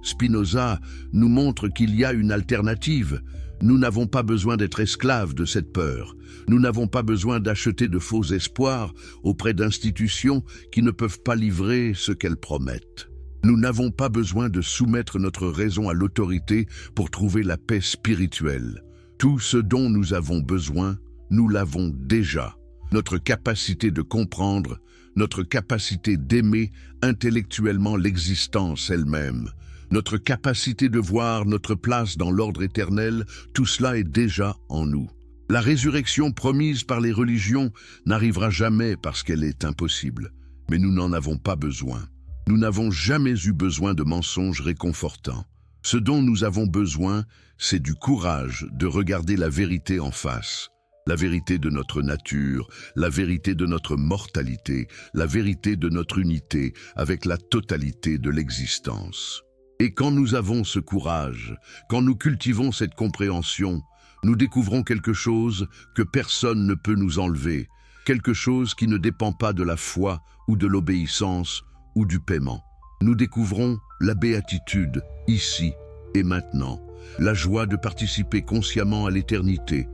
Spinoza nous montre qu'il y a une alternative. Nous n'avons pas besoin d'être esclaves de cette peur. Nous n'avons pas besoin d'acheter de faux espoirs auprès d'institutions qui ne peuvent pas livrer ce qu'elles promettent. Nous n'avons pas besoin de soumettre notre raison à l'autorité pour trouver la paix spirituelle. Tout ce dont nous avons besoin, nous l'avons déjà. Notre capacité de comprendre, notre capacité d'aimer intellectuellement l'existence elle-même, notre capacité de voir notre place dans l'ordre éternel, tout cela est déjà en nous. La résurrection promise par les religions n'arrivera jamais parce qu'elle est impossible, mais nous n'en avons pas besoin. Nous n'avons jamais eu besoin de mensonges réconfortants. Ce dont nous avons besoin, c'est du courage de regarder la vérité en face. La vérité de notre nature, la vérité de notre mortalité, la vérité de notre unité avec la totalité de l'existence. Et quand nous avons ce courage, quand nous cultivons cette compréhension, nous découvrons quelque chose que personne ne peut nous enlever, quelque chose qui ne dépend pas de la foi ou de l'obéissance, ou du paiement. Nous découvrons la béatitude, ici et maintenant, la joie de participer consciemment à l'éternité,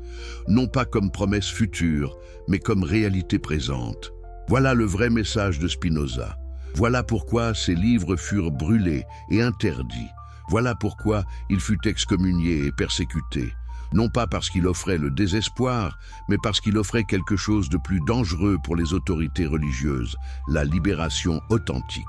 non pas comme promesse future, mais comme réalité présente. Voilà le vrai message de Spinoza. Voilà pourquoi ses livres furent brûlés et interdits. Voilà pourquoi il fut excommunié et persécuté. Non pas parce qu'il offrait le désespoir, mais parce qu'il offrait quelque chose de plus dangereux pour les autorités religieuses, la libération authentique.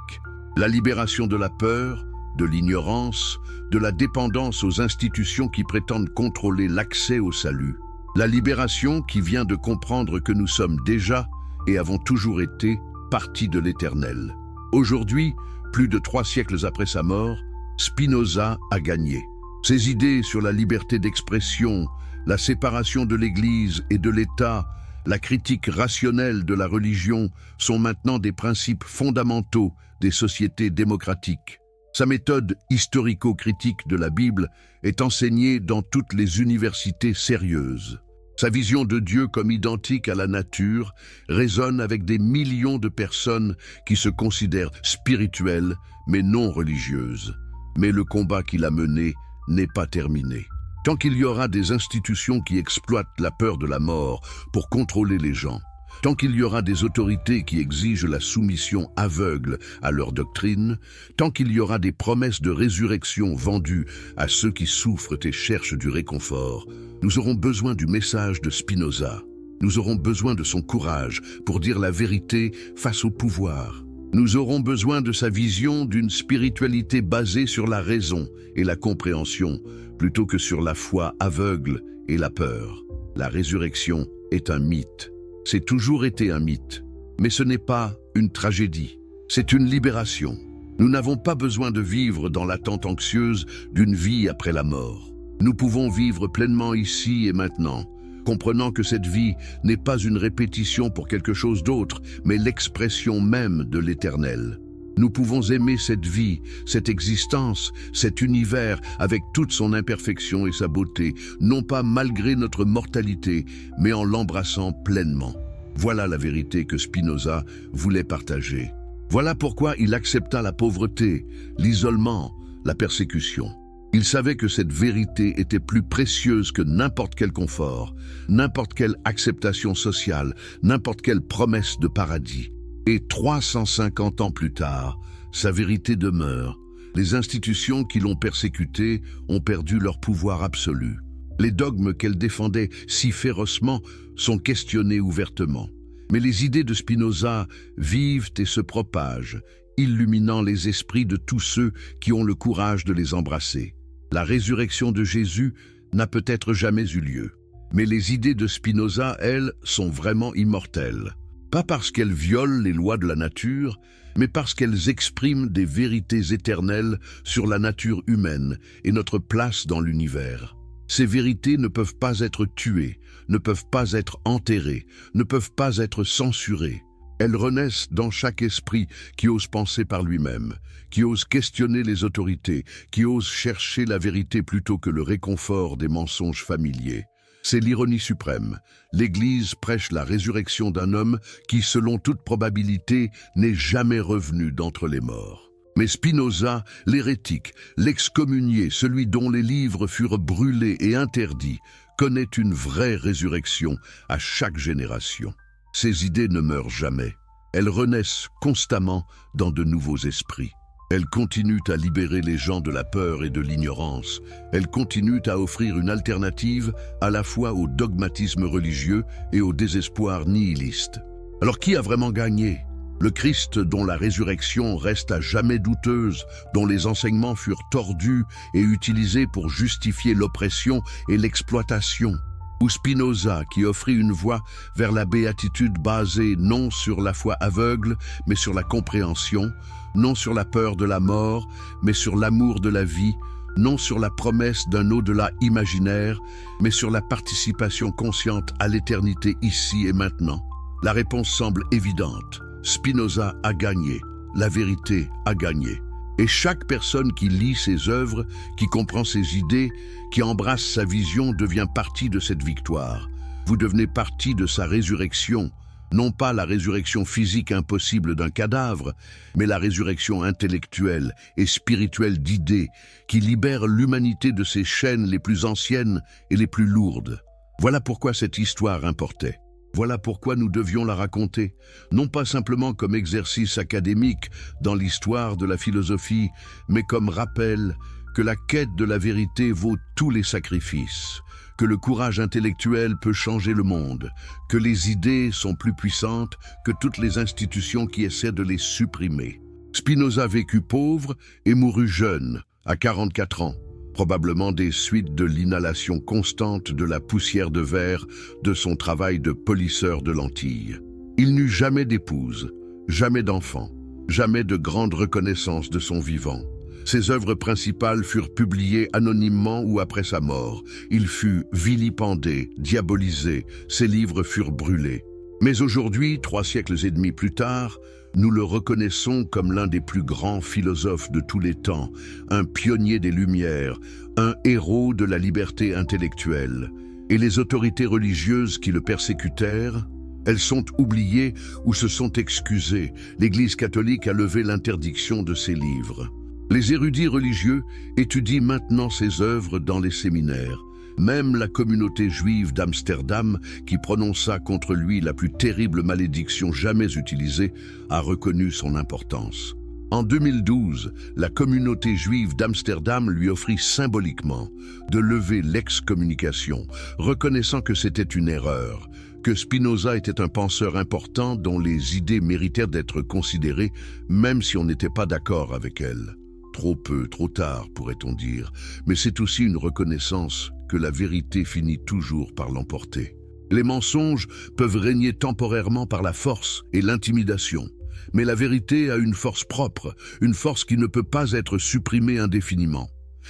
La libération de la peur, de l'ignorance, de la dépendance aux institutions qui prétendent contrôler l'accès au salut. La libération qui vient de comprendre que nous sommes déjà et avons toujours été partie de l'Éternel. Aujourd'hui, plus de 3 siècles après sa mort, Spinoza a gagné. Ses idées sur la liberté d'expression, la séparation de l'Église et de l'État, la critique rationnelle de la religion sont maintenant des principes fondamentaux des sociétés démocratiques. Sa méthode historico-critique de la Bible est enseignée dans toutes les universités sérieuses. Sa vision de Dieu comme identique à la nature résonne avec des millions de personnes qui se considèrent spirituelles mais non religieuses. Mais le combat qu'il a mené n'est pas terminé. Tant qu'il y aura des institutions qui exploitent la peur de la mort pour contrôler les gens, tant qu'il y aura des autorités qui exigent la soumission aveugle à leur doctrine, tant qu'il y aura des promesses de résurrection vendues à ceux qui souffrent et cherchent du réconfort, nous aurons besoin du message de Spinoza. Nous aurons besoin de son courage pour dire la vérité face au pouvoir. Nous aurons besoin de sa vision d'une spiritualité basée sur la raison et la compréhension, plutôt que sur la foi aveugle et la peur. La résurrection est un mythe. C'est toujours été un mythe. Mais ce n'est pas une tragédie. C'est une libération. Nous n'avons pas besoin de vivre dans l'attente anxieuse d'une vie après la mort. Nous pouvons vivre pleinement ici et maintenant, comprenant que cette vie n'est pas une répétition pour quelque chose d'autre, mais l'expression même de l'Éternel. Nous pouvons aimer cette vie, cette existence, cet univers avec toute son imperfection et sa beauté, non pas malgré notre mortalité, mais en l'embrassant pleinement. Voilà la vérité que Spinoza voulait partager. Voilà pourquoi il accepta la pauvreté, l'isolement, la persécution. Il savait que cette vérité était plus précieuse que n'importe quel confort, n'importe quelle acceptation sociale, n'importe quelle promesse de paradis. Et 350 ans plus tard, sa vérité demeure. Les institutions qui l'ont persécutée ont perdu leur pouvoir absolu. Les dogmes qu'elle défendait si férocement sont questionnés ouvertement. Mais les idées de Spinoza vivent et se propagent, illuminant les esprits de tous ceux qui ont le courage de les embrasser. La résurrection de Jésus n'a peut-être jamais eu lieu. Mais les idées de Spinoza, elles, sont vraiment immortelles. Pas parce qu'elles violent les lois de la nature, mais parce qu'elles expriment des vérités éternelles sur la nature humaine et notre place dans l'univers. Ces vérités ne peuvent pas être tuées, ne peuvent pas être enterrées, ne peuvent pas être censurées. Elles renaissent dans chaque esprit qui ose penser par lui-même, qui ose questionner les autorités, qui ose chercher la vérité plutôt que le réconfort des mensonges familiers. C'est l'ironie suprême. L'Église prêche la résurrection d'un homme qui, selon toute probabilité, n'est jamais revenu d'entre les morts. Mais Spinoza, l'hérétique, l'excommunié, celui dont les livres furent brûlés et interdits, connaît une vraie résurrection à chaque génération. Ces idées ne meurent jamais. Elles renaissent constamment dans de nouveaux esprits. Elles continuent à libérer les gens de la peur et de l'ignorance. Elles continuent à offrir une alternative à la fois au dogmatisme religieux et au désespoir nihiliste. Alors qui a vraiment gagné? Le Christ dont la résurrection reste à jamais douteuse, dont les enseignements furent tordus et utilisés pour justifier l'oppression et l'exploitation? Ou Spinoza qui offrit une voie vers la béatitude basée non sur la foi aveugle, mais sur la compréhension, non sur la peur de la mort, mais sur l'amour de la vie, non sur la promesse d'un au-delà imaginaire, mais sur la participation consciente à l'éternité ici et maintenant? La réponse semble évidente. Spinoza a gagné, la vérité a gagné. Et chaque personne qui lit ses œuvres, qui comprend ses idées, qui embrasse sa vision devient partie de cette victoire. Vous devenez partie de sa résurrection, non pas la résurrection physique impossible d'un cadavre, mais la résurrection intellectuelle et spirituelle d'idées qui libère l'humanité de ses chaînes les plus anciennes et les plus lourdes. Voilà pourquoi cette histoire importait. Voilà pourquoi nous devions la raconter, non pas simplement comme exercice académique dans l'histoire de la philosophie, mais comme rappel que la quête de la vérité vaut tous les sacrifices, que le courage intellectuel peut changer le monde, que les idées sont plus puissantes que toutes les institutions qui essaient de les supprimer. Spinoza vécut pauvre et mourut jeune, à 44 ans. Probablement des suites de l'inhalation constante de la poussière de verre de son travail de polisseur de lentilles. Il n'eut jamais d'épouse, jamais d'enfant, jamais de grande reconnaissance de son vivant. Ses œuvres principales furent publiées anonymement ou après sa mort. Il fut vilipendé, diabolisé, ses livres furent brûlés. Mais aujourd'hui, 3 siècles et demi plus tard, nous le reconnaissons comme l'un des plus grands philosophes de tous les temps, un pionnier des Lumières, un héros de la liberté intellectuelle. Et les autorités religieuses qui le persécutèrent, elles sont oubliées ou se sont excusées. L'Église catholique a levé l'interdiction de ses livres. Les érudits religieux étudient maintenant ses œuvres dans les séminaires. Même la communauté juive d'Amsterdam, qui prononça contre lui la plus terrible malédiction jamais utilisée, a reconnu son importance. En 2012, la communauté juive d'Amsterdam lui offrit symboliquement de lever l'excommunication, reconnaissant que c'était une erreur, que Spinoza était un penseur important dont les idées méritèrent d'être considérées, même si on n'était pas d'accord avec elles. Trop peu, trop tard, pourrait-on dire, mais c'est aussi une reconnaissance que la vérité finit toujours par l'emporter. Les mensonges peuvent régner temporairement par la force et l'intimidation, mais la vérité a une force propre, une force qui ne peut pas être supprimée indéfiniment.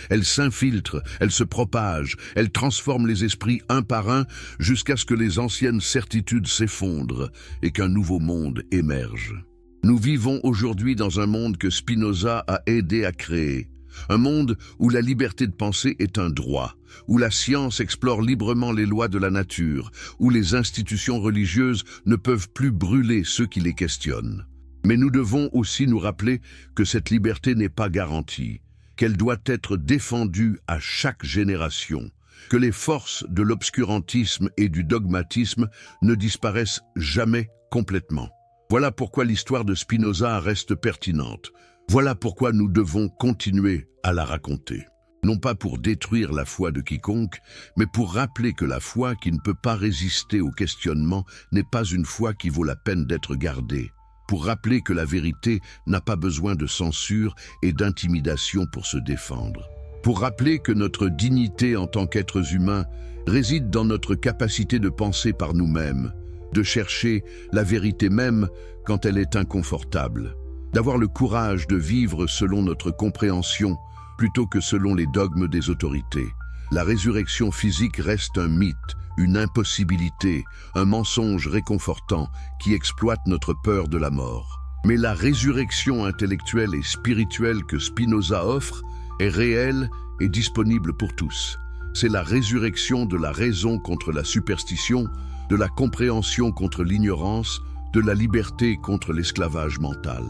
Elle s'infiltre, elle se propage, elle transforme les esprits un par un jusqu'à ce que les anciennes certitudes s'effondrent et qu'un nouveau monde émerge. Nous vivons aujourd'hui dans un monde que Spinoza a aidé à créer. Un monde où la liberté de penser est un droit, où la science explore librement les lois de la nature, où les institutions religieuses ne peuvent plus brûler ceux qui les questionnent. Mais nous devons aussi nous rappeler que cette liberté n'est pas garantie, qu'elle doit être défendue à chaque génération, que les forces de l'obscurantisme et du dogmatisme ne disparaissent jamais complètement. Voilà pourquoi l'histoire de Spinoza reste pertinente. Voilà pourquoi nous devons continuer à la raconter. Non pas pour détruire la foi de quiconque, mais pour rappeler que la foi qui ne peut pas résister au questionnement n'est pas une foi qui vaut la peine d'être gardée. pour rappeler que la vérité n'a pas besoin de censure et d'intimidation pour se défendre. Pour rappeler que notre dignité en tant qu'êtres humains réside dans notre capacité de penser par nous-mêmes, de chercher la vérité même quand elle est inconfortable, d'avoir le courage de vivre selon notre compréhension plutôt que selon les dogmes des autorités. La résurrection physique reste un mythe, une impossibilité, un mensonge réconfortant qui exploite notre peur de la mort. Mais la résurrection intellectuelle et spirituelle que Spinoza offre est réelle et disponible pour tous. C'est la résurrection de la raison contre la superstition, de la compréhension contre l'ignorance, de la liberté contre l'esclavage mental.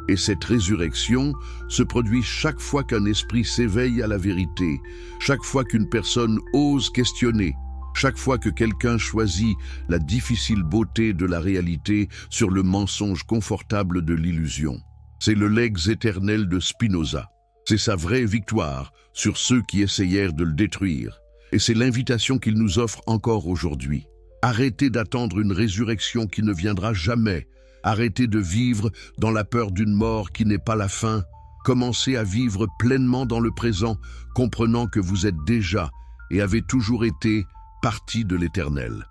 Et cette résurrection se produit chaque fois qu'un esprit s'éveille à la vérité, chaque fois qu'une personne ose questionner, chaque fois que quelqu'un choisit la difficile beauté de la réalité sur le mensonge confortable de l'illusion. C'est le legs éternel de Spinoza. C'est sa vraie victoire sur ceux qui essayèrent de le détruire. Et c'est l'invitation qu'il nous offre encore aujourd'hui. Arrêtez d'attendre une résurrection qui ne viendra jamais. Arrêtez de vivre dans la peur d'une mort qui n'est pas la fin. Commencez à vivre pleinement dans le présent, comprenant que vous êtes déjà et avez toujours été partie de l'Éternel.